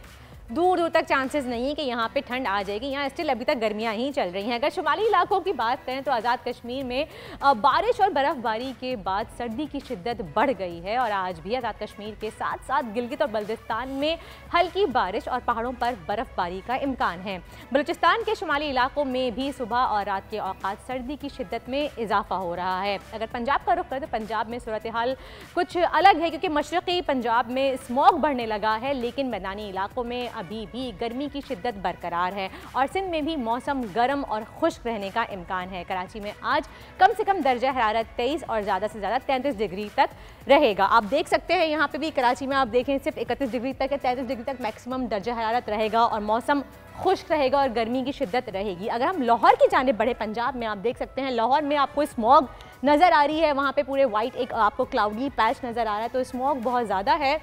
Speaker 1: दूर दूर तक चांसेस नहीं है कि यहाँ पे ठंड आ जाएगी। यहाँ स्टिल अभी तक गर्मियाँ ही चल रही हैं। अगर शुमाली इलाकों की बात करें तो आज़ाद कश्मीर में बारिश और बर्फ़बारी के बाद सर्दी की शिद्दत बढ़ गई है और आज भी आज़ाद कश्मीर के साथ साथ गिलगित और बल्दिस्तान में हल्की बारिश और पहाड़ों पर बर्फ़बारी का इम्कान है। बलूचिस्तान के शुमाली इलाकों में भी सुबह और रात के औकात सर्दी की शिद्दत में इजाफा हो रहा है। अगर पंजाब का रुख करें तो पंजाब में सूरत हाल कुछ अलग है, क्योंकि मशरक़ी पंजाब में स्मॉग बढ़ने लगा है, लेकिन मैदानी इलाकों में अभी भी गर्मी की शिद्दत बरकरार है और सिंध में भी मौसम गर्म और खुश्क रहने का इम्कान है। कराची में आज कम से कम दर्जा हरारत 23 और ज़्यादा से ज़्यादा 33 डिग्री तक रहेगा। आप देख सकते हैं यहाँ पे भी कराची में आप देखें सिर्फ 31 डिग्री तक है, 33 डिग्री तक मैक्सिमम दर्जा हरारत रहेगा और मौसम खुश्क रहेगा और गर्मी की शिद्दत रहेगी। अगर हम लाहौर की जानिब बढ़े, पंजाब में आप देख सकते हैं लाहौर में आपको स्मॉग नज़र आ रही है, वहाँ पे पूरे वाइट एक आपको क्लाउडी पैच नज़र आ रहा है, तो स्मॉग बहुत ज़्यादा है।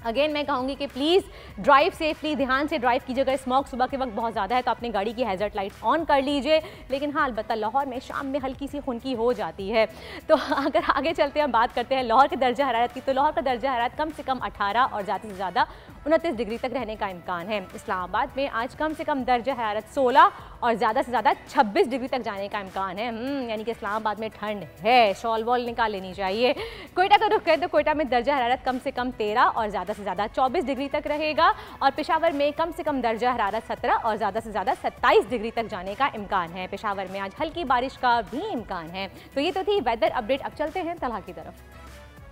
Speaker 1: अगेन मैं कहूँगी कि प्लीज़ ड्राइव सेफली, ध्यान से ड्राइव कीजिए। अगर स्मॉग सुबह के वक्त बहुत ज़्यादा है तो अपनी गाड़ी की हैज़र्ड लाइट्स ऑन कर लीजिए, लेकिन हाँ अलबत्ता लाहौर में शाम में हल्की सी खुनकी हो जाती है। तो अगर आगे चलते हैं बात करते हैं लाहौर के दर्जा हरारत की, तो लाहौर का दर्जा हरारत कम से कम 18 और ज़्यादा से ज़्यादा 29 डिग्री तक रहने का इम्कान है। इस्लामाबाद में आज कम से कम दर्जा हरारत 16 और ज़्यादा से ज़्यादा 26 डिग्री तक जाने का इम्कान है। यानी कि इस्लामाबाद में ठंड है, शॉल वॉल निकाल लेनी चाहिए। कोयटा का रुख करें तो कोयटा में दर्जा हरारत कम से कम 13 और ज़्यादा से ज़्यादा 24 डिग्री तक रहेगा और पेशावर में कम से कम दर्जा हरारत 17 और ज़्यादा से ज़्यादा 27 डिग्री तक जाने का इम्कान है। पेशावर में आज हल्की बारिश का भी इम्कान है। तो ये तो थी वेदर अपडेट। अब चलते हैं तलहा की तरफ।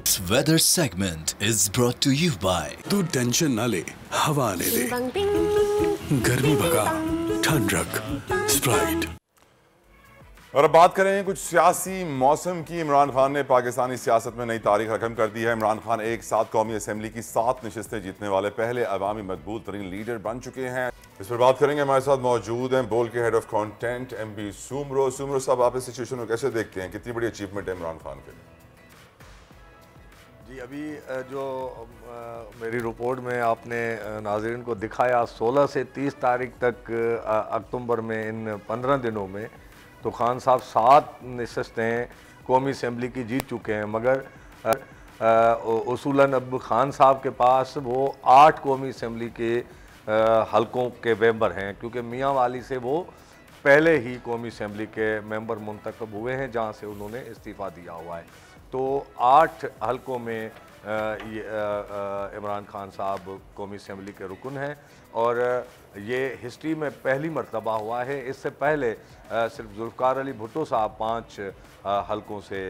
Speaker 12: This weather segment is brought to you by
Speaker 13: तू टेंशन ना ले, हवा आने दे, गर्मी भगा, ठंड रख, स्प्राइट।
Speaker 4: और अब बात करें कुछ सियासी मौसम की। इमरान खान ने पाकिस्तानी सियासत में नई तारीख रकम कर दी है। इमरान खान एक साथ कौमी असम्बली की 7 नशिस्तें जीतने वाले पहले अवामी मकबूल तरीन लीडर बन चुके हैं। इस पर बात करेंगे, हमारे साथ मौजूद हैं बोल के head of content MB Soomro. Soomro साहब, आप इस सिचुएशन को कैसे देखते हैं? कितनी बड़ी अचीवमेंट है इमरान खान के लिए?
Speaker 5: जी, अभी जो मेरी रिपोर्ट में आपने नाज़रीन को दिखाया 16 से 30 तारीख तक अक्टूबर में इन 15 दिनों में तो खान साहब 7 नशिस्तें कौमी असम्बली की जीत चुके हैं, मगर उसूलन अब खान साहब के पास वो 8 कौमी असम्बली के हलकों के मेंबर हैं, क्योंकि मियाँ वाली से वो पहले ही कौमी असम्बली के मेंबर मुंतखब हुए हैं जहाँ से उन्होंने इस्तीफ़ा दिया हुआ है। तो 8 हलकों में इमरान खान साहब कौमी असम्बली के रुकन हैं और ये हिस्ट्री में पहली मरतबा हुआ है। इससे पहले सिर्फ जुल्फ़िकार अली भुट्टो साहब 5 हलकों से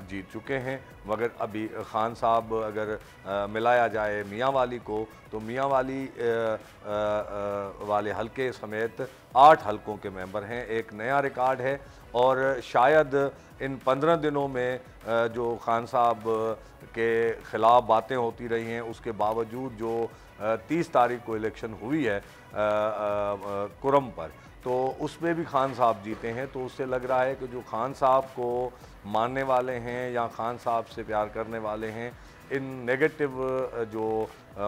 Speaker 5: जीत चुके हैं, मगर अभी खान साहब अगर मिलाया जाए मियाँ वाली को तो मियाँ वाली वाले हलके समेत 8 हलकों के मेंबर हैं। एक नया रिकॉर्ड है और शायद इन 15 दिनों में जो खान साहब के ख़िलाफ़ बातें होती रही हैं, उसके बावजूद जो 30 तारीख को इलेक्शन हुई है कुरम पर, तो उसमें भी खान साहब जीते हैं। तो उससे लग रहा है कि जो खान साहब को मानने वाले हैं या खान साहब से प्यार करने वाले हैं, इन नेगेटिव जो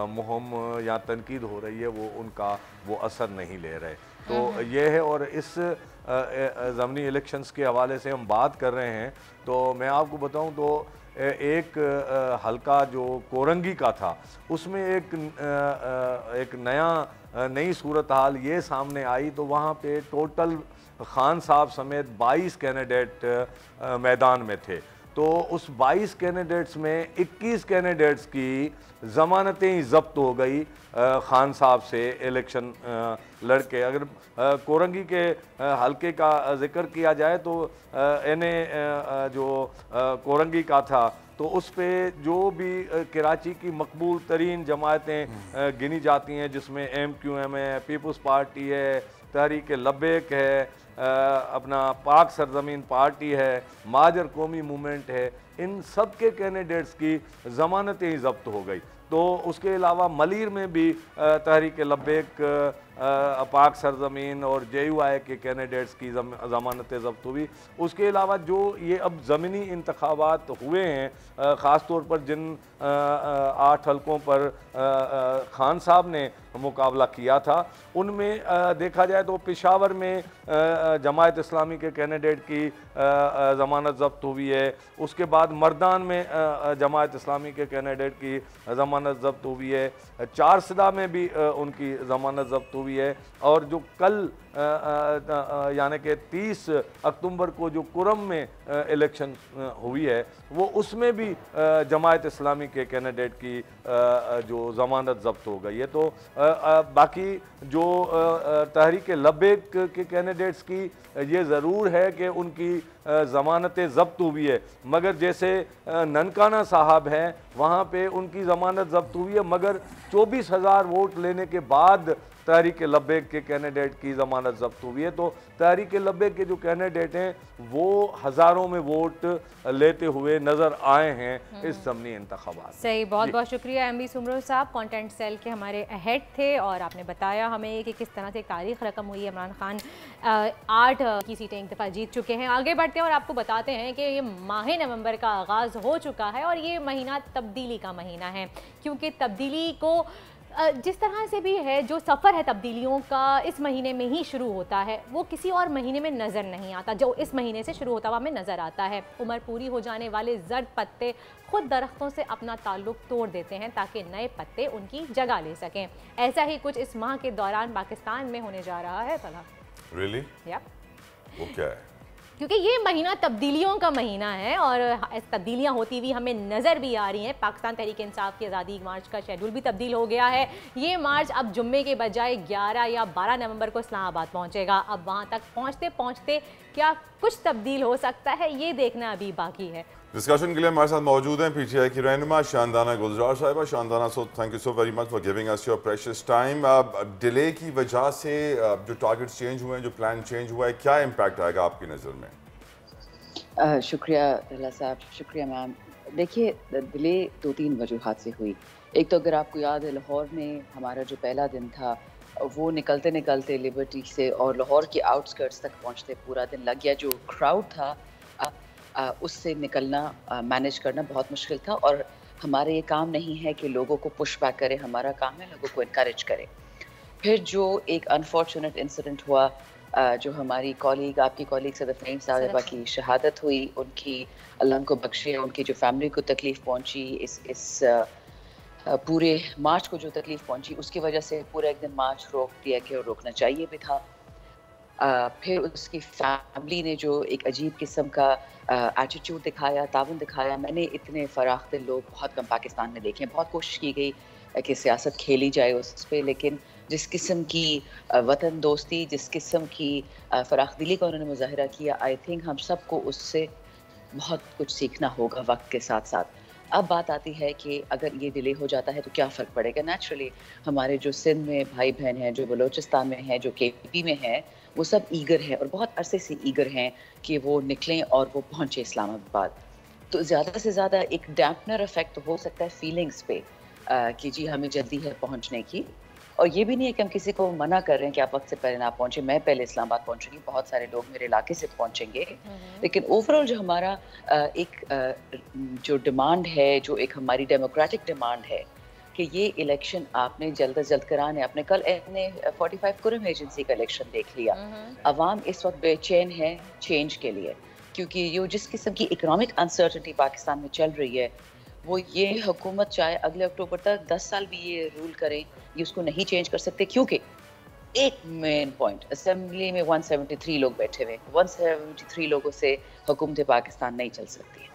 Speaker 5: मुहिम या तनकीद हो रही है वो असर नहीं ले रहे। तो ये है। और इस ज़मनी इलेक्शंस के हवाले से हम बात कर रहे हैं तो मैं आपको बताऊं तो एक हलका जो कोरंगी का था उसमें एक नई सूरत हाल ये सामने आई। तो वहाँ पे टोटल खान साहब समेत 22 कैंडिडेट मैदान में थे। तो उस 22 कैंडिडेट्स में 21 कैंडिडेट्स की ज़मानतें ही ज़ब्त हो गई खान साहब से इलेक्शन लड़के। अगर कोरंगी के हलके का जिक्र किया जाए तो जो कोरंगी का था तो उस पे जो भी कराची की मकबूल तरीन जमायतें गिनी जाती हैं, जिसमें MQM है, पीपल्स पार्टी है, तहरीक लब्बैक है, अपना पाक सरजमीन पार्टी है, माजर कौमी मूवमेंट है, इन सब के कैंडिडेट्स की ज़मानतें ही ज़ब्त हो गई। तो उसके अलावा मलीर में भी तहरीक लब्बैक, पाक सरजमीन और JUI के कैंडिडेट्स की ज़मानतें ज़ब्त हुई। उसके अलावा जो ये अब ज़मीनी इंतखाबात हुए हैं, ख़ास तौर पर जिन 8 हलकों पर खान साहब ने मुकाबला किया था, उनमें देखा जाए तो पेशावर में जमायत इस्लामी के कैंडिडेट की ज़मानत ज़ब्त हुई है। उसके बाद मर्दान में जमायत इस्लामी के कैंडिडेट की ज़मानत ज़ब्त हुई है। चारसदा में भी उनकी ज़मानत ज़ब्त हुई है। और जो कल यानी कि 30 अक्टूबर को जो कुरम में इलेक्शन हुई है, वो उसमें भी जमायत इस्लामी के कैंडिडेट की जो ज़मानत ज़ब्त हो गई है। तो बाकी जो तहरीक लब्बैक के कैंडिडेट्स की ये ज़रूर है कि उनकी ज़मानत ज़ब्त हुई है, मगर जैसे ननकाना साहब हैं वहाँ पे उनकी ज़मानत ज़ब्त हुई है, मगर 24,000 वोट लेने के बाद तहरीक लब्बैक के कैंडिडेट की ज़मानत ज़ब्त हुई है। तो तहरीक लब्बैक के जो कैंडिडेट हैं वो हज़ारों में वोट लेते हुए नज़र आए हैं इस ज़मनी इंतखाबात।
Speaker 1: सही, बहुत बहुत शुक्रिया एमबी सुमरो साहब, कंटेंट सेल के हमारे हेड थे, और आपने बताया हमें कि किस तरह से एक तारीख रकम हुई है। इमरान खान 8 की सीटें एक दफ़ा जीत चुके हैं। आगे बढ़ते हैं और आपको बताते हैं कि ये माह नवंबर का आगाज़ हो चुका है और ये महीना तब्दीली का महीना है, क्योंकि तब्दीली को जिस तरह से भी है, जो सफ़र है तब्दीलियों का इस महीने में ही शुरू होता है, वो किसी और महीने में नज़र नहीं आता। जो इस महीने से शुरू होता हुआ हमें नज़र आता है। उम्र पूरी हो जाने वाले जर्द पत्ते खुद दरख्तों से अपना ताल्लुक तोड़ देते हैं ताकि नए पत्ते उनकी जगह ले सकें। ऐसा ही कुछ इस माह के दौरान पाकिस्तान में होने जा रहा है।
Speaker 4: Really? वो क्या है?
Speaker 1: क्योंकि ये महीना तब्दीलियों का महीना है और तब्दीलियां होती हुई हमें नज़र भी आ रही हैं। पाकिस्तान तहरीक इंसाफ की आज़ादी मार्च का शेड्यूल भी तब्दील हो गया है। ये मार्च अब जुम्मे के बजाय 11 या 12 नवंबर को इस्लामाबाद पहुंचेगा। अब वहां तक पहुंचते पहुंचते क्या कुछ तब्दील हो सकता है, ये देखना अभी बाकी है।
Speaker 4: डिस्कशन के लिए हमारे साथ मौजूद हैं पीटीआई की रहनुमा शानदाना गुलजार साहिबा। Shandana, so thank you so very much for giving us your precious time. Delay की वजह से जो टारगेट चेंज हुए हैं, जो प्लान चेंज हुआ है, क्या इम्पैक्ट आएगा आपकी नज़र में?
Speaker 14: शुक्रिया रला साहब, शुक्रिया मैम। देखिए, डिले 2-3 वजूहात से हुई। एक तो अगर आपको याद है, लाहौर में हमारा जो पहला दिन था वो निकलते निकलते लिबर्टी से और लाहौर के आउटस्कर्ट्स तक पहुंचते पूरा दिन लग गया। जो क्राउड था उससे निकलना, मैनेज करना बहुत मुश्किल था। और हमारा ये काम नहीं है कि लोगों को पुश बैक करें, हमारा काम है लोगों को इनकरेज करें। फिर जो एक अनफॉर्चुनेट इंसिडेंट हुआ, जो हमारी कॉलीग, आपकी कॉलीग सदफ नईम साहिबा की शहादत हुई, उनकी अल्लाह उनको बख्शे, उनकी जो फैमिली को तकलीफ़ पहुंची, इस पूरे मार्च को जो तकलीफ़ पहुंची, उसकी वजह से पूरा एक दिन मार्च रोक दिया गया और रोकना चाहिए भी था। फिर उसकी फैमिली ने जो एक अजीब किस्म का एटीट्यूड दिखाया, ताउन दिखाया, मैंने इतने फराख दिल लोग बहुत कम पाकिस्तान में देखे हैं। बहुत कोशिश की गई कि सियासत खेली जाए उस पर, लेकिन जिस किस्म की वतन दोस्ती, जिस किस्म की फराख दिली का उन्होंने मुजाहिरा किया, आई थिंक हम सबको उससे बहुत कुछ सीखना होगा वक्त के साथ साथ। अब बात आती है कि अगर ये डिले हो जाता है तो क्या फ़र्क पड़ेगा। नेचुरली हमारे जो सिंध में भाई बहन हैं, जो बलोचिस्तान में हैं, जो KP में हैं, वो सब ईगर हैं और बहुत अरसे से ईगर हैं कि वो निकलें और वो पहुँचे इस्लामाबाद। तो ज़्यादा से ज़्यादा एक डैम्पनर इफेक्ट हो सकता है फीलिंग्स पे कि जी हमें जल्दी है पहुँचने की। और ये भी नहीं है कि हम किसी को मना कर रहे हैं कि आप वक्त से पहले ना पहुँचे। मैं पहले इस्लामाबाद पहुँचूंगी, बहुत सारे लोग मेरे इलाके से पहुँचेंगे, लेकिन ओवरऑल जो हमारा एक जो डिमांड है, जो एक हमारी डेमोक्रेटिक डिमांड है कि ये इलेक्शन आपने जल्द से जल्द कराने। आपने कल अपने 45 कुरम एजेंसी का इलेक्शन देख लिया। अवाम इस वक्त बेचैन है चेंज के लिए, क्योंकि ये जिस किस्म की इकोनॉमिक अनसर्टनिटी पाकिस्तान में चल रही है, वो ये हुकूमत चाहे अगले अक्टूबर तक 10 साल भी ये रूल करें, ये उसको नहीं चेंज कर सकते। क्योंकि एक मेन पॉइंट, असेंबली में 173 लोग बैठे हुए, 173 लोगों से हुकूमत पाकिस्तान नहीं चल सकती है।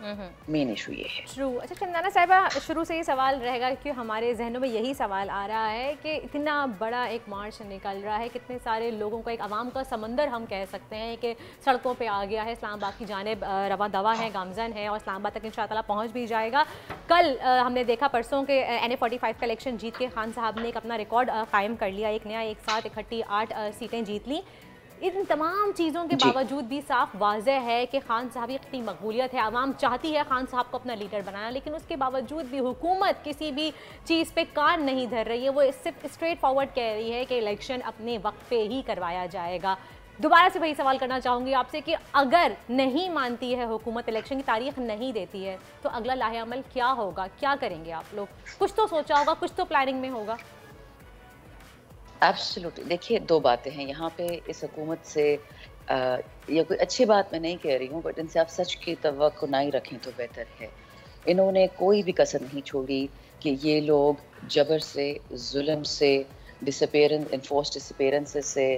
Speaker 14: मेन इशू ये है।
Speaker 1: ट्रू। अच्छा शानदाना साहिबा, शुरू से ये सवाल रहेगा कि हमारे जहनों में यही सवाल आ रहा है कि इतना बड़ा एक मार्च निकल रहा है, कितने सारे लोगों का एक आवाम का समंदर हम कह सकते हैं कि सड़कों पे आ गया है, इस्लामाबाद की जानिब रवा दवा है, गामजन है और इस्लामाबाद तक इंशाअल्लाह पहुँच भी जाएगा। कल हमने देखा परसों के NA-45 का इलेक्शन जीत के खान साहब ने एक अपना रिकॉर्ड कायम कर लिया, एक नया एक साथ इकट्ठी 8 सीटें जीत ली। इन तमाम चीज़ों के बावजूद भी साफ वाज़ेह है कि खान साहब की कितनी मकबूलियत है, आवाम चाहती है खान साहब को अपना लीडर बनाना, लेकिन उसके बावजूद भी हुकूमत किसी भी चीज़ पे कान नहीं धर रही है। वो सिर्फ स्ट्रेट फॉरवर्ड कह रही है कि इलेक्शन अपने वक्त पे ही करवाया जाएगा। दोबारा से वही सवाल करना चाहूँगी आपसे कि अगर नहीं मानती है हुकूमत, इलेक्शन की तारीख नहीं देती है, तो अगला लाहे अमल क्या होगा, क्या करेंगे आप लोग? कुछ तो सोचा होगा, कुछ तो प्लानिंग में होगा।
Speaker 14: एब्सोल्युटली। देखिए, 2 बातें हैं यहाँ पे। इस हुकूमत से ये कोई अच्छी बात मैं नहीं कह रही हूँ, बट इनसे आप सच की तवक्को नहीं रखें तो बेहतर है। इन्होंने कोई भी कसर नहीं छोड़ी कि ये लोग जबर से, जुल्म से, इन्फोर्स्ड डिसअपीयरेंसेस से,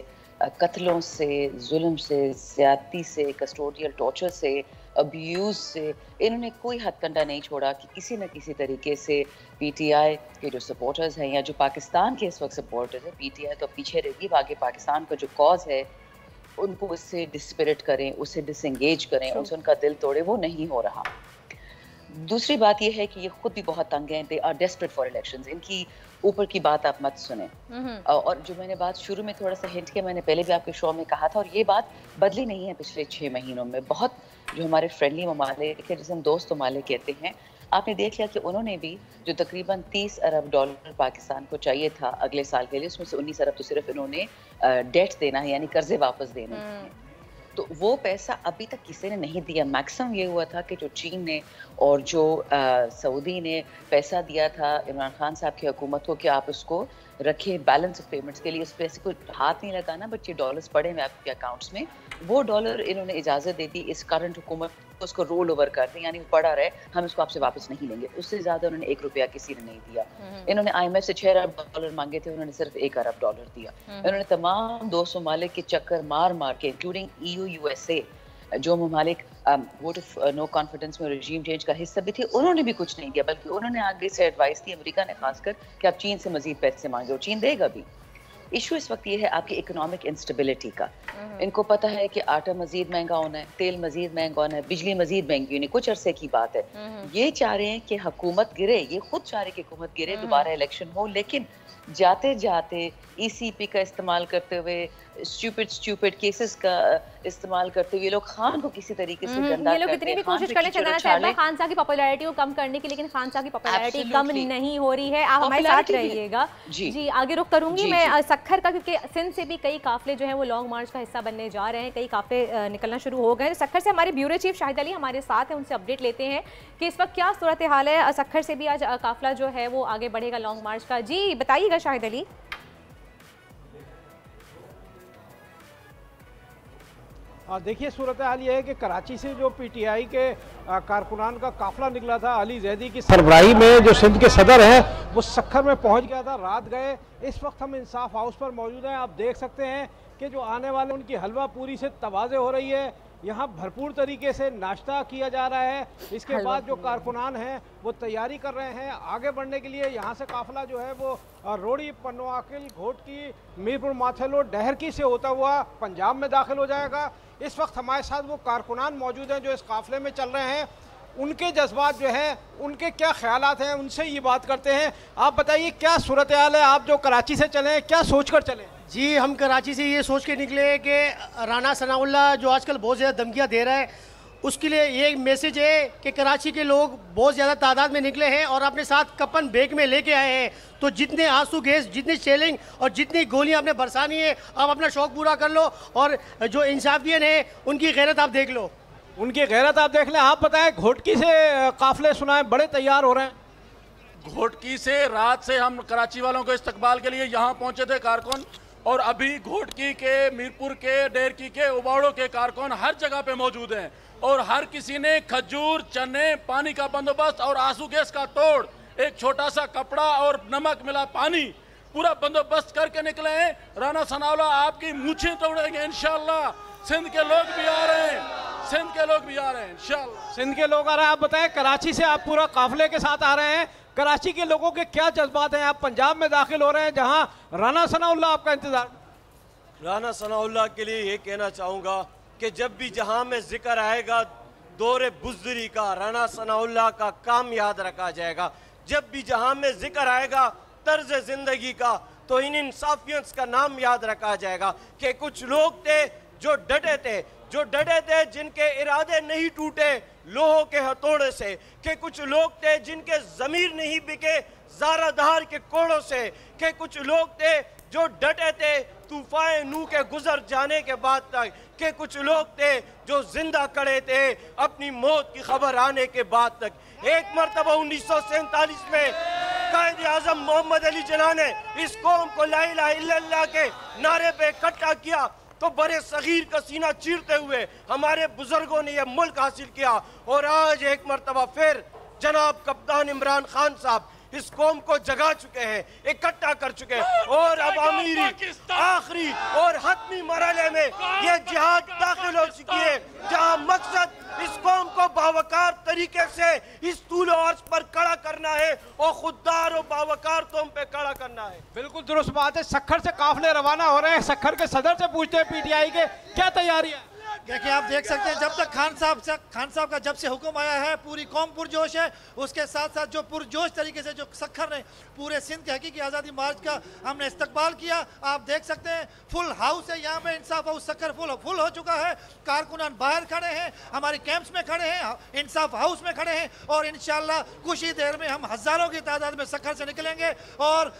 Speaker 14: कत्लों से, जुल्म से, ज़्यादती से, कस्टोडियल टॉर्चर से अब्यूज़ से इन्होंने कोई हथकंडा नहीं छोड़ा कि किसी न किसी तरीके से पीटीआई के जो सपोर्टर्स हैं या जो पाकिस्तान के इस वक्त सपोर्टर्स हैं, पीटीआई तो पीछे रहेगी, बाकी पाकिस्तान का जो कॉज है उनको उससे डिस्पिरिट करें, उससे डिसएंगेज करें, उससे उनका दिल तोड़े, वो नहीं हो रहा। दूसरी बात ये है कि ये खुद भी बहुत तंग हैं, they are desperate for elections, इनकी ऊपर की बात आप मत सुने। और जो मैंने बात शुरू में थोड़ा सा हिंट किया, मैंने पहले भी आपके शो में कहा था और ये बात बदली नहीं है पिछले 6 महीनों में। बहुत जो हमारे फ्रेंडली ममालिक है, जिसे हम दोस्त ममालिक कहते हैं, आपने देख लिया कि उन्होंने भी जो तकरीबन $30 अरब पाकिस्तान को चाहिए था अगले साल के लिए, उसमें से 19 अरब तो सिर्फ इन्होंने डेट देना है, यानी कर्जे वापस देने हैं। तो वो पैसा अभी तक किसी ने नहीं दिया। मैक्सिमम ये हुआ था कि जो चीन ने और जो सऊदी ने पैसा दिया था इमरान खान साहब की हुकूमत को कि आप उसको रखें बैलेंस ऑफ पेमेंट्स के लिए, उस पैसे को हाथ नहीं लगाना, बट ये डॉलर्स पड़े हुए आपके अकाउंट्स में, वो डॉलर इन्होंने इजाज़त दे दी इस करंट हुकूमत को उसको रोल ओवर कर दें, यानी पड़ा रहे, हम इसको आपसे वापस नहीं लेंगे। उससे ज़्यादा उन्होंने ₹1 किसी ने नहीं दिया। इन्होंने IMF से $6 अरब मांगे थे, उन्होंने सिर्फ $1 अरब दिया। इन्होंने तमाम 200 ममालिक के चक्कर मार मार के, इंक्लूडिंग EU USA, जो ममालिक वोट ऑफ नो कॉन्फिडेंस में रजीम चेंज का हिस्सा भी थे, उन्होंने भी कुछ नहीं दिया, बल्कि उन्होंने आगे से एडवाइस दी अमेरिका ने खासकर कि आप चीन से मजीद पैसे मांगे, और चीन देगा भी। इशू इस वक्त ये है आपकी इकोनॉमिक इंस्टेबिलिटी का। इनको पता है कि आटा मजीद महंगा होना है, तेल मजीद महंगा होना है, बिजली मजीद महंगी होनी, कुछ अरसे की बात है। ये चाह रहे हैं कि हुकूमत गिरे, ये खुद चाह रहे हैं कि हुकूमत गिरे, दोबारा इलेक्शन हो, लेकिन जाते जाते ECP का इस्तेमाल करते हुए, स्टूपिड केसेस का इस्तेमाल करते हुए लोग खान को किसी तरीके से गंदा
Speaker 1: ये लोग कितनी भी कोशिश कर रहे हैं खान साहब की पॉपुलैरिटी को कम करने की, लेकिन खान साहब की पॉपुलैरिटी कम नहीं हो रही है। आप हमारे साथ रहिएगा जी। आगे रुख करूंगी मैं सक्खर का, क्योंकि सिंध से भी कई काफले जो है वो लॉन्ग मार्च का हिस्सा बनने जा रहे हैं, कई काफले निकलना शुरू हो गए। सक्खर से हमारे ब्यूरो चीफ शाहिद अली हमारे साथ हैं, उनसे अपडेट लेते हैं कि इस वक्त क्या सूरत हाल है। सक्खर से भी आज काफला जो है वो आगे बढ़ेगा लॉन्ग मार्च का। जी बताइएगा शाहिद अली।
Speaker 15: देखिए, सूरत हाल ये है कि कराची से जो PTI के कारकुनान का काफिला निकला था, अली जैदी की सरबराही में, जो सिंध के सदर हैं, वो सक्खर में पहुंच गया था, रात गए। इस वक्त हम इंसाफ हाउस पर मौजूद हैं। आप देख सकते हैं कि जो आने वाले उनकी हलवा पूरी से तवाज़े हो रही है। यहाँ भरपूर तरीके से नाश्ता किया जा रहा है। इसके बाद जो कारकुनान हैं वो तैयारी कर रहे हैं आगे बढ़ने के लिए। यहाँ से काफिला जो है वो रोड़ी, पन्नोआकिल, घोटकी, मीरपुर माथेलो, डहरकी से होता हुआ पंजाब में दाखिल हो जाएगा। इस वक्त हमारे साथ वो कारकुनान मौजूद हैं जो इस काफिले में चल रहे हैं। उनके जज्बात जो हैं, उनके क्या ख्यालात हैं, उनसे ये बात करते हैं। आप बताइए क्या सूरत हाल है, आप जो कराची से चले क्या सोच कर चले?
Speaker 16: जी, हम कराची से ये सोच के निकले कि राना सनाउल्लाह जो आजकल बहुत ज़्यादा धमकियाँ दे रहा है, उसके लिए ये मैसेज है कि कराची के लोग बहुत ज़्यादा तादाद में निकले हैं और अपने साथ कपन बैग में लेके आए हैं। तो जितने आंसू गैस, जितनी शेलिंग और जितनी गोलियां आपने बरसानी है, आप अपना शौक पूरा कर लो। और जो इंसाफियन है उनकी गैरत आप देख लो,
Speaker 15: उनकी गैरत आप देख लें। आप बताएं, घोटकी से काफिले सुनाए बड़े तैयार हो रहे हैं।
Speaker 17: घोटकी से रात से हम कराची वालों को इस्तकबाल के लिए यहाँ पहुँचे थे कारकुन, और अभी घोटकी के, मीरपुर के, डेरकी के, उबाड़ों के कारकुन हर जगह पे मौजूद हैं, और हर किसी ने खजूर, चने, पानी का बंदोबस्त और आंसू गैस का तोड़, एक छोटा सा कपड़ा और नमक मिला पानी, पूरा बंदोबस्त करके निकले हैं। राना सनाउल्लाह आपकी मूछें तोड़ेंगे इंशाल्लाह। सिंध के लोग भी आ रहे हैं, सिंध के लोग भी आ रहे हैं इंशाल्लाह।
Speaker 15: सिंध के लोग आ रहे हैं। आप बताएं, कराची से आप पूरा काफिले के साथ आ रहे हैं, कराची के लोगों के क्या जज्बात हैं? आप पंजाब में दाखिल हो रहे हैं जहां राना सनाउल्लाह आपका इंतजार।
Speaker 18: राना सनाउल्लाह के लिए ये कहना चाहूँगा कि जब भी जहां में जिक्र आएगा दौरे बुज़दरी का, राना सनाउल्लाह का काम याद रखा जाएगा। जब भी जहां में जिक्र आएगा तर्ज जिंदगी का, तो इन इंसाफियंस का नाम याद रखा जाएगा कि कुछ लोग थे जो डटे थे, जिनके इरादे नहीं टूटे लोहों के हथौड़े से, कि कुछ लोग थे जिनके ज़मीर नहीं बिके ज़ाराधार के कोड़ों से, कि कुछ लोग थे जो डटे थे तूफान नू के गुजर जाने के बाद तक, कि कुछ लोग थे जो जिंदा खड़े थे अपनी मौत की खबर आने के बाद तक। एक मरतबा 1947 में कायद आज़म मोहम्मद अली जिन्ना ने इस कौम को ला इलाहा इल्लल्लाह के नारे पे इकट्ठा किया, तो बड़े सगीर का सीना चीरते हुए हमारे बुजुर्गों ने यह मुल्क हासिल किया। और आज एक मरतबा फिर जनाब कप्तान इमरान खान साहब इस कौम को जगा चुके हैं, इकट्ठा कर चुके हैं, और अब अमीरी आखिरी और हतमी मरहले में यह जिहाद दाखिल हो चुकी है, जहां मकसद इस कौम को बावकार तरीके से इस तूल अर्ज पर खड़ा करना है और खुददार और बावकार तुम पे खड़ा करना है।
Speaker 15: बिल्कुल दुरुस्त बात है। सक्खर से काफले रवाना हो रहे हैं। सक्खर के सदर से पूछते हैं पीटीआई के क्या तैयारी है।
Speaker 19: देखिए आप देख सकते हैं जब तक खान साहब का जब से हुक्म आया है पूरी कौम पुरजोश है। उसके साथ साथ जो पुरजोश तरीके से जो सक्खर ने पूरे सिंध के हकीकी आज़ादी मार्च का हमने इस्तकबाल किया। आप देख सकते हैं फुल हाउस है यहाँ पे। इंसाफ हाउस सक्खर फुल हो चुका है। कारकुनान बाहर खड़े हैं, हमारे कैंप्स में खड़े हैं, इंसाफ हाउस में खड़े हैं और इंशाल्लाह कुछ ही देर में हम हज़ारों की तादाद में सक्खर से निकलेंगे और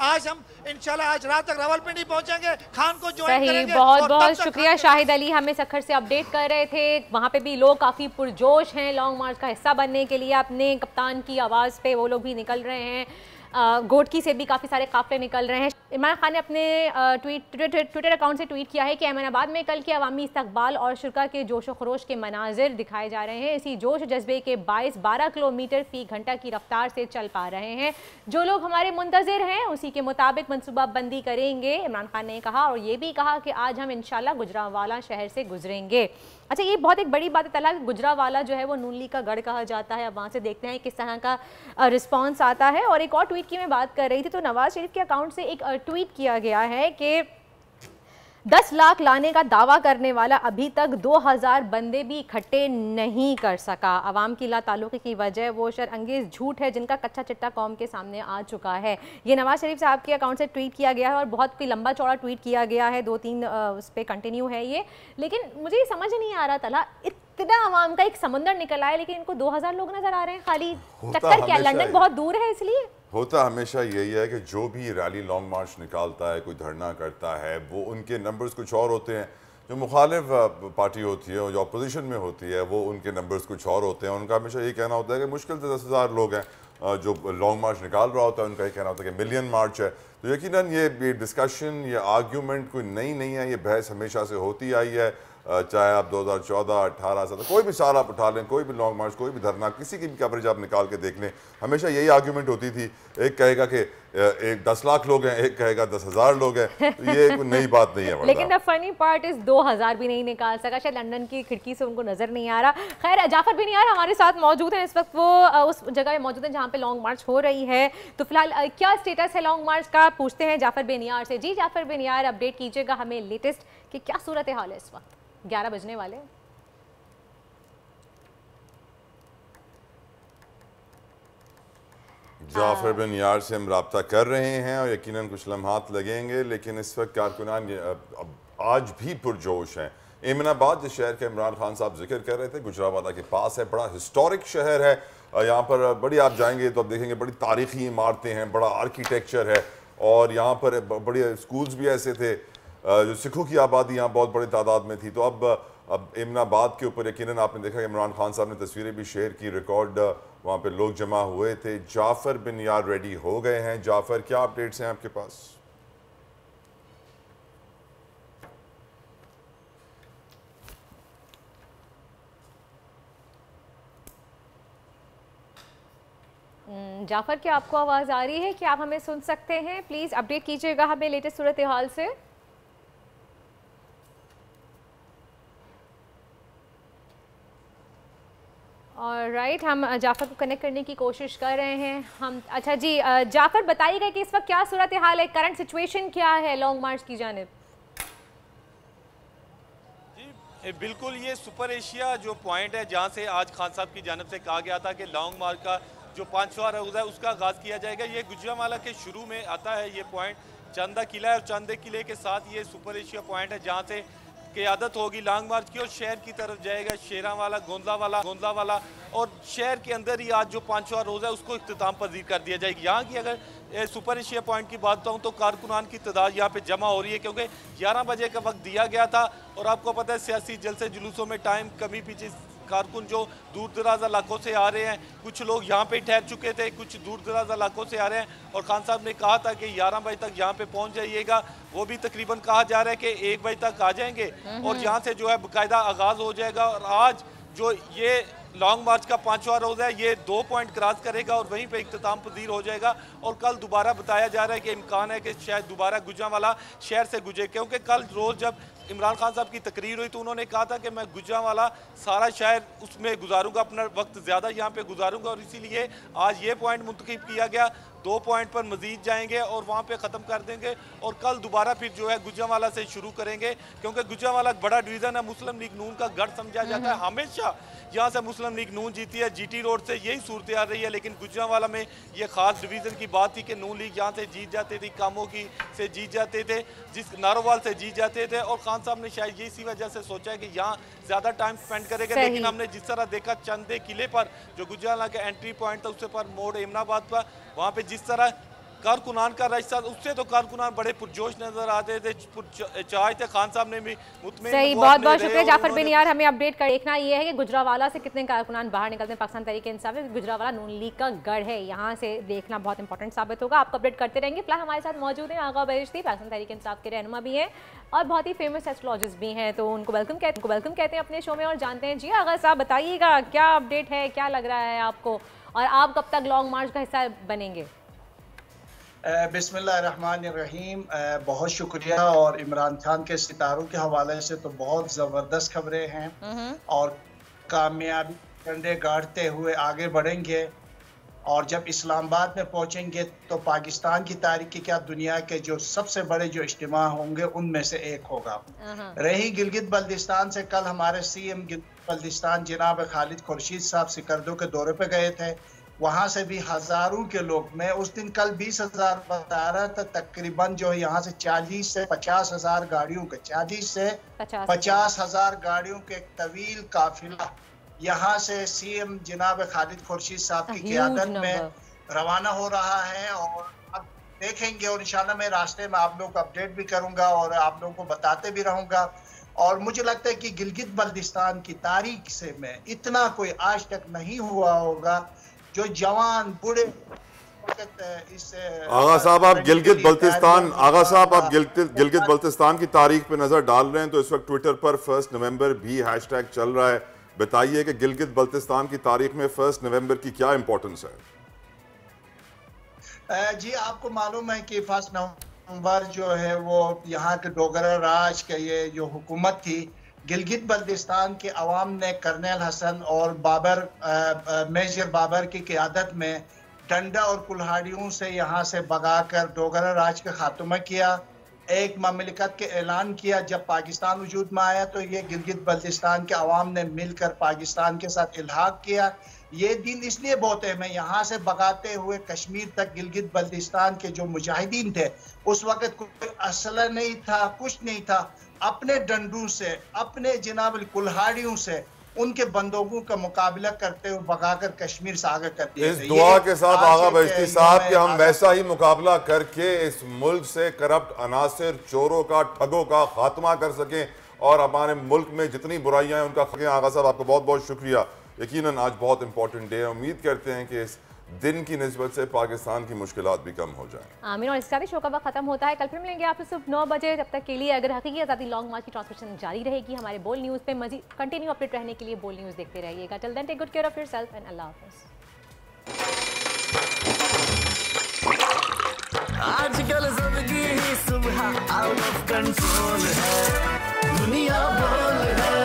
Speaker 19: आज हम इंशाल्लाह आज रात तक रावलपिंडी पहुंचेंगे, खान को ज्वाइन करेंगे।
Speaker 1: बहुत बहुत शुक्रिया शाहिद अली, हमें सक्खर से अपडेट कर रहे थे। वहाँ पे भी लोग काफ़ी पुरजोश हैं लॉन्ग मार्च का हिस्सा बनने के लिए। अपने कप्तान की आवाज़ पे वो लोग भी निकल रहे हैं। गोटकी से भी काफ़ी सारे काफ़िले निकल रहे हैं। इमरान खान ने अपने ट्विटर अकाउंट से ट्वीट किया है कि अहमदाबाद में कल के अवामी इस्तकबाल और शुरा के जोश व खरोश के मनाजिर दिखाए जा रहे हैं। इसी जोश जज्बे के बायस 12 किलोमीटर फी घंटा की रफ्तार से चल पा रहे हैं। जो लोग हमारे मुंतज़िर हैं उसी के मुताबिक मनसूबाबंदी करेंगे, इमरान खान ने कहा। और ये भी कहा कि आज हम इंशाल्लाह गुजरांवाला शहर से गुजरेंगे। अच्छा, ये बहुत एक बड़ी बात है तला, गुजरांवाला जो है वो नून लीग का गढ़ कहा जाता है। अब वहाँ से देखते हैं किस तरह का रिस्पॉन्स आता है। और एक और ट्वीट की मैं बात कर रही थी तो नवाज शरीफ के अकाउंट से एक ट्वीट किया गया है कि 10 लाख लाने का दावा करने वाला अभी तक 2000 बंदे भी इकट्ठे नहीं कर सका। अवाम की लाताल्लुकी की वजह वो शर्अंगेज़ झूठ है जिनका कच्चा चिट्टा कौम के सामने आ चुका है। ये नवाज शरीफ साहब के अकाउंट से ट्वीट किया गया है और बहुत ही लंबा चौड़ा ट्वीट किया गया है। 2-3 उस पर कंटिन्यू है ये। लेकिन मुझे ये समझ नहीं आ रहा तला, इतना अवाम का एक समुंदर निकल आया लेकिन इनको 2000 लोग नजर आ रहे हैं खाली। चक्कर क्या, लंदन बहुत दूर है इसलिए?
Speaker 4: होता हमेशा यही है कि जो भी रैली लॉन्ग मार्च निकालता है, कोई धरना करता है, वो उनके नंबर्स कुछ और होते हैं। जो मुखालिफ पार्टी होती है और जो अपोजिशन में होती है वो उनके नंबर्स कुछ और होते हैं। उनका हमेशा ये कहना होता है कि मुश्किल से 10,000 लोग हैं। जो लॉन्ग मार्च निकाल रहा होता है उनका ये कहना होता है कि मिलियन मार्च है। तो यकीनन ये डिस्कशन, ये आर्ग्यूमेंट कोई नई नहीं है। ये बहस हमेशा से होती आई है, चाहे आप 2014, 18 से कोई भी साल आप उठा लें, कोई भी लॉन्ग मार्च, कोई भी धरना, किसी की भी कवरेज आप निकाल के देख लें, हमेशा यही आर्ग्यूमेंट होती थी। एक कहेगा कि 10 लाख लोग हैं, एक कहेगा 10,000 लोग हैं। तो ये कोई नई बात नहीं है।
Speaker 1: लेकिन द फनी पार्ट इज 2000 भी नहीं निकाल सका। शायद लंदन की खिड़की से उनको नजर नहीं आ रहा। खैर, जाफर बिनियार हमारे साथ मौजूद हैं इस वक्त। वो उस जगह मौजूद हैं जहाँ पे लॉन्ग मार्च हो रही है। तो फिलहाल क्या स्टेटस है लॉन्ग मार्च का, पूछते हैं जाफर बिनियार से। जी जाफर बिनियार, अपडेट कीजिएगा हमें लेटेस्ट कि क्या सूरत हाल है इस वक्त। 11 बजने वाले।
Speaker 4: जाफर बिन यार से हम रब्ता कर रहे हैं और यकीनन कुछ लम्हात लगेंगे, लेकिन इस वक्त कारकुनान आज भी पुरजोश हैं। एमनाबाद जिस शहर के इमरान खान साहब जिक्र कर रहे थे, गुजरांवाला के पास है, बड़ा हिस्टोरिक शहर है। यहाँ पर बड़ी आप जाएंगे तो आप देखेंगे बड़ी तारीखी इमारतें हैं, बड़ा आर्किटेक्चर है और यहाँ पर बड़े स्कूल्स भी ऐसे थे। जो सिखों की आबादी यहाँ बहुत बड़ी तादाद में थी। तो अब एमनाबाद के ऊपर यकीनन आपने देखा कि इमरान खान साहब ने तस्वीरें भी शेयर की, रिकॉर्ड वहाँ पे लोग जमा हुए थे। जाफर बिन यार रेडी हो गए हैं। जाफर, क्या अपडेट्स हैं आपके पास?
Speaker 1: जाफर, क्या आपको आवाज़ आ रही है? क्या आप हमें सुन सकते हैं? प्लीज़ अपडेट कीजिएगा हमें लेटेस्ट सूरत हाल से। और राइट, हम जाफर को कनेक्ट करने की कोशिश कर रहे हैं हम। अच्छा जी जाफर, बताइएगा कि इस वक्त क्या सूरत हाल है, करंट सिचुएशन क्या है लॉन्ग मार्च की जानिब?
Speaker 8: जी बिल्कुल, ये सुपर एशिया जो पॉइंट है जहाँ से आज खान साहब की जानिब से कहा गया था कि लॉन्ग मार्च का जो 5वां रोज़ा है उसका आगाज़ किया जाएगा। ये गुजरांवाला के शुरू में आता है ये पॉइंट। चंदा किला है और चंदे किले के साथ ये सुपर एशिया पॉइंट है जहाँ से क़यादत होगी लॉन्ग मार्च की और शहर की तरफ जाएगा। शेरांवाला, गोंदलावाला और शहर के अंदर ही आज जो 5वां रोज़ा है उसको इख्तिताम पजीर कर दिया जाएगी। यहाँ की अगर सुपर एशिया पॉइंट की बात बताऊँ तो कारकुनान की तादाद यहाँ पे जमा हो रही है क्योंकि 11 बजे का वक्त दिया गया था और आपको पता है सियासी जलसे जुलूसों में टाइम कमी पीछे कारकुन जो दूर दराज इलाकों से आ रहे हैं, कुछ लोग यहाँ पे ठहर चुके थे, कुछ दूर दराज इलाकों से आ रहे हैं और खान साहब ने कहा था कि 11 बजे तक यहाँ पे पहुँच जाइएगा। वो भी तकरीबन कहा जा रहा है कि 1 बजे तक आ जाएंगे और यहाँ से जो है बाकायदा आगाज़ हो जाएगा। और आज जो ये लॉन्ग मार्च का 5वां रोज़ा है ये 2 पॉइंट क्रॉस करेगा और वहीं पे इख्तिताम पजीर हो जाएगा। और कल दोबारा बताया जा रहा है कि इम्कान है कि शायद दोबारा गुजरांवाला शहर से गुजरे क्योंकि कल रोज़ जब इमरान खान साहब की तकरीर हुई तो उन्होंने कहा था कि मैं गुजरांवाला सारा शहर उसमें गुजारूंगा, अपना वक्त ज़्यादा यहाँ पे गुजारूंगा, और इसीलिए आज ये पॉइंट मुंतखब किया गया। 2 पॉइंट पर मजीद जाएंगे और वहाँ पे ख़त्म कर देंगे और कल दोबारा फिर जो है गुजरांवाला से शुरू करेंगे, क्योंकि गुजरांवाला बड़ा डिवीज़न है, मुस्लिम लीग नून का गढ़ समझा जाता है। हमेशा यहाँ से मुस्लिम लीग नून जीती है, GT रोड से यही सूरत आ रही है, लेकिन गुजरांवाला में ये ख़ास डिवीज़न की बात थी कि नून लीग यहाँ से जीत जाते थे, कामों की से जीत जाते थे, जिस नारोवाल से जीत जाते थे, और खान साहब ने शायद ये इसी वजह से सोचा है कि यहाँ ज़्यादा टाइम स्पेंड करेंगे। लेकिन हमने जिस तरह देखा चंदे किले पर जो गुजरांवाला का एंट्री पॉइंट था उससे पर मोड़ एमनाबाद पर, वहाँ पे जिस तरह कारकुनान का रास्ता, उससे तो कारकुनान बड़े पुरजोश नजर आते थे, चाहे थे खान साहब ने भी मुतमईन।
Speaker 1: सही, बहुत बहुत शुक्रिया जाफर बिन यार, हमें अपडेट कर देखना ये है कि गुजरांवाला से कितने कारकुनान बाहर निकलते हैं पाकिस्तान तहरीक इंसाफ में। गुजरांवाला नून लीग का गढ़ है, यहाँ से देखना बहुत इंपॉर्टेंट साबित होगा। आपको अपडेट करते रहेंगे। फिलहाल हमारे साथ मौजूद हैं आगा बहिश्ती, पाकिस्तान तहरीक इंसाफ के रहनुमा भी हैं और बहुत ही फेमस एस्ट्रोलॉजिस्ट भी हैं, तो उनको वेलकम कहते हैं अपने शो में और जानते हैं। जी आगा साहब बताइएगा क्या अपडेट है, क्या लग रहा है आपको, और आप कब तक लॉन्ग मार्च का हिस्सा बनेंगे?
Speaker 20: बिस्मिल्लाहिर्रहमानिर्रहीम, बहुत शुक्रिया। और इमरान खान के सितारों के हवाले से तो बहुत ज़बरदस्त खबरें हैं और कामयाबी झंडे गाड़ते हुए आगे बढ़ेंगे, और जब इस्लामाबाद में पहुंचेंगे तो पाकिस्तान की तारीख की क्या दुनिया के जो सबसे बड़े जो इज्तिमा होंगे उनमें से एक होगा। रही गिलगित बल्तिस्तान से, कल हमारे CM गिलगित बल्तिस्तान जनाब खालिद खुर्शीद साहब सिकरदो के दौरे पे गए थे, वहाँ से भी हजारों के लोग, मैं उस दिन कल 20,000 बता रहा था, तकरीबन जो यहाँ से 40 से 50,000 गाड़ियों के 40 से 50,000 गाड़ियों के एक तवील काफिला यहाँ से CM जनाब खालिद खुर्शीद साहब की क़ियादत में रवाना हो रहा है। और अब देखेंगे और इंशाल्लाह मैं रास्ते में आप लोगों को अपडेट भी करूँगा और आप लोगों को बताते भी रहूँगा। और मुझे लगता है कि गिलगित बल्तिस्तान की तारीख से में इतना कोई आज तक नहीं हुआ होगा, जो जवान बूढ़े
Speaker 4: आगा साहब आप गिलगित बल्तिस्तान की तारीख पे नजर डाल रहे हैं, तो इस वक्त ट्विटर पर 1 नवंबर भी हैशटैग चल रहा है। बताइए कि गिलगित बल्तिस्तान की तारीख में 1 नवंबर की क्या इंपॉर्टेंस है?
Speaker 20: जी आपको मालूम है कि 1 नवंबर जो है वो यहाँ के डोगरा राज के ये जो हुकूमत थी, गिलगित बल्तिस्तान के अवाम ने कर्नल हसन और मेजर बाबर की क़ियादत में डंडा और कुल्हाड़ियों से यहाँ से भगाकर डोगरा राज का खात्मा किया, एक ममलिकत के ऐलान किया। जब पाकिस्तान वजूद में आया तो ये गिलगित बल्तिस्तान के अवाम ने मिलकर पाकिस्तान के साथ इल्हाक किया। ये दिन इसलिए बहुत अहम है, यहाँ से भगाते हुए कश्मीर तक गिलगित बल्तिस्तान के जो मुजाहिदीन थे, उस वक्त कोई असला नहीं था, कुछ नहीं था, अपने डंडों से, अपने जनाब कुल्हाड़ियों से उनके बंदूकों का मुकाबला करते हुए भगाकर कश्मीर से आगे कर दिया।
Speaker 4: इस दुआ के साथ आगा बहिश्ती साहब कि हम वैसा ही मुकाबला करके इस मुल्क से करप्ट अनासिर, चोरों का, ठगों का खात्मा कर सकें और हमारे मुल्क में जितनी बुराइयां हैं उनका खत्म। आगा साहब आपको बहुत बहुत शुक्रिया। यकीनन आज बहुत इंपॉर्टेंट डे है, उम्मीद करते हैं कि इस दिन की निस्बत से पाकिस्तान की मुश्किलात भी कम हो जाएं।
Speaker 1: आमीन। और इसका भी शो का वक्त खत्म होता है, कल फिर मिलेंगे आपसे सुबह 9 बजे। जब तक के लिए अगर हकीकी आज़ादी लॉन्ग मार्च की ट्रांसमिशन जारी रहेगी हमारे बोल न्यूज़ पे, मजीद कंटिन्यू अपडेट रहने के लिए बोल न्यूज़ देखते रहिएगा। Till then take good care of yourself and अल्लाह हाफ़िज़।
Speaker 6: आजकल ज़िंदगी ही सुबह आउट ऑफ कंट्रोल है, दुनिया बोल है,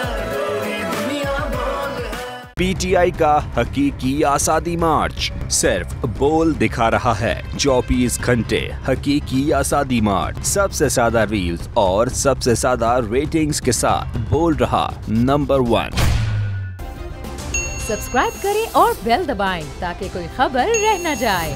Speaker 6: दुनिया बोल है।
Speaker 21: PTI का हकीकी आज़ादी मार्च सिर्फ बोल दिखा रहा है। 24 घंटे हकीकी आज़ादी मार्च, सबसे ज्यादा रील्स और सबसे ज्यादा रेटिंग्स के साथ बोल रहा नंबर 1।
Speaker 22: सब्सक्राइब करें और बेल दबाएं ताकि कोई खबर रह न जाए।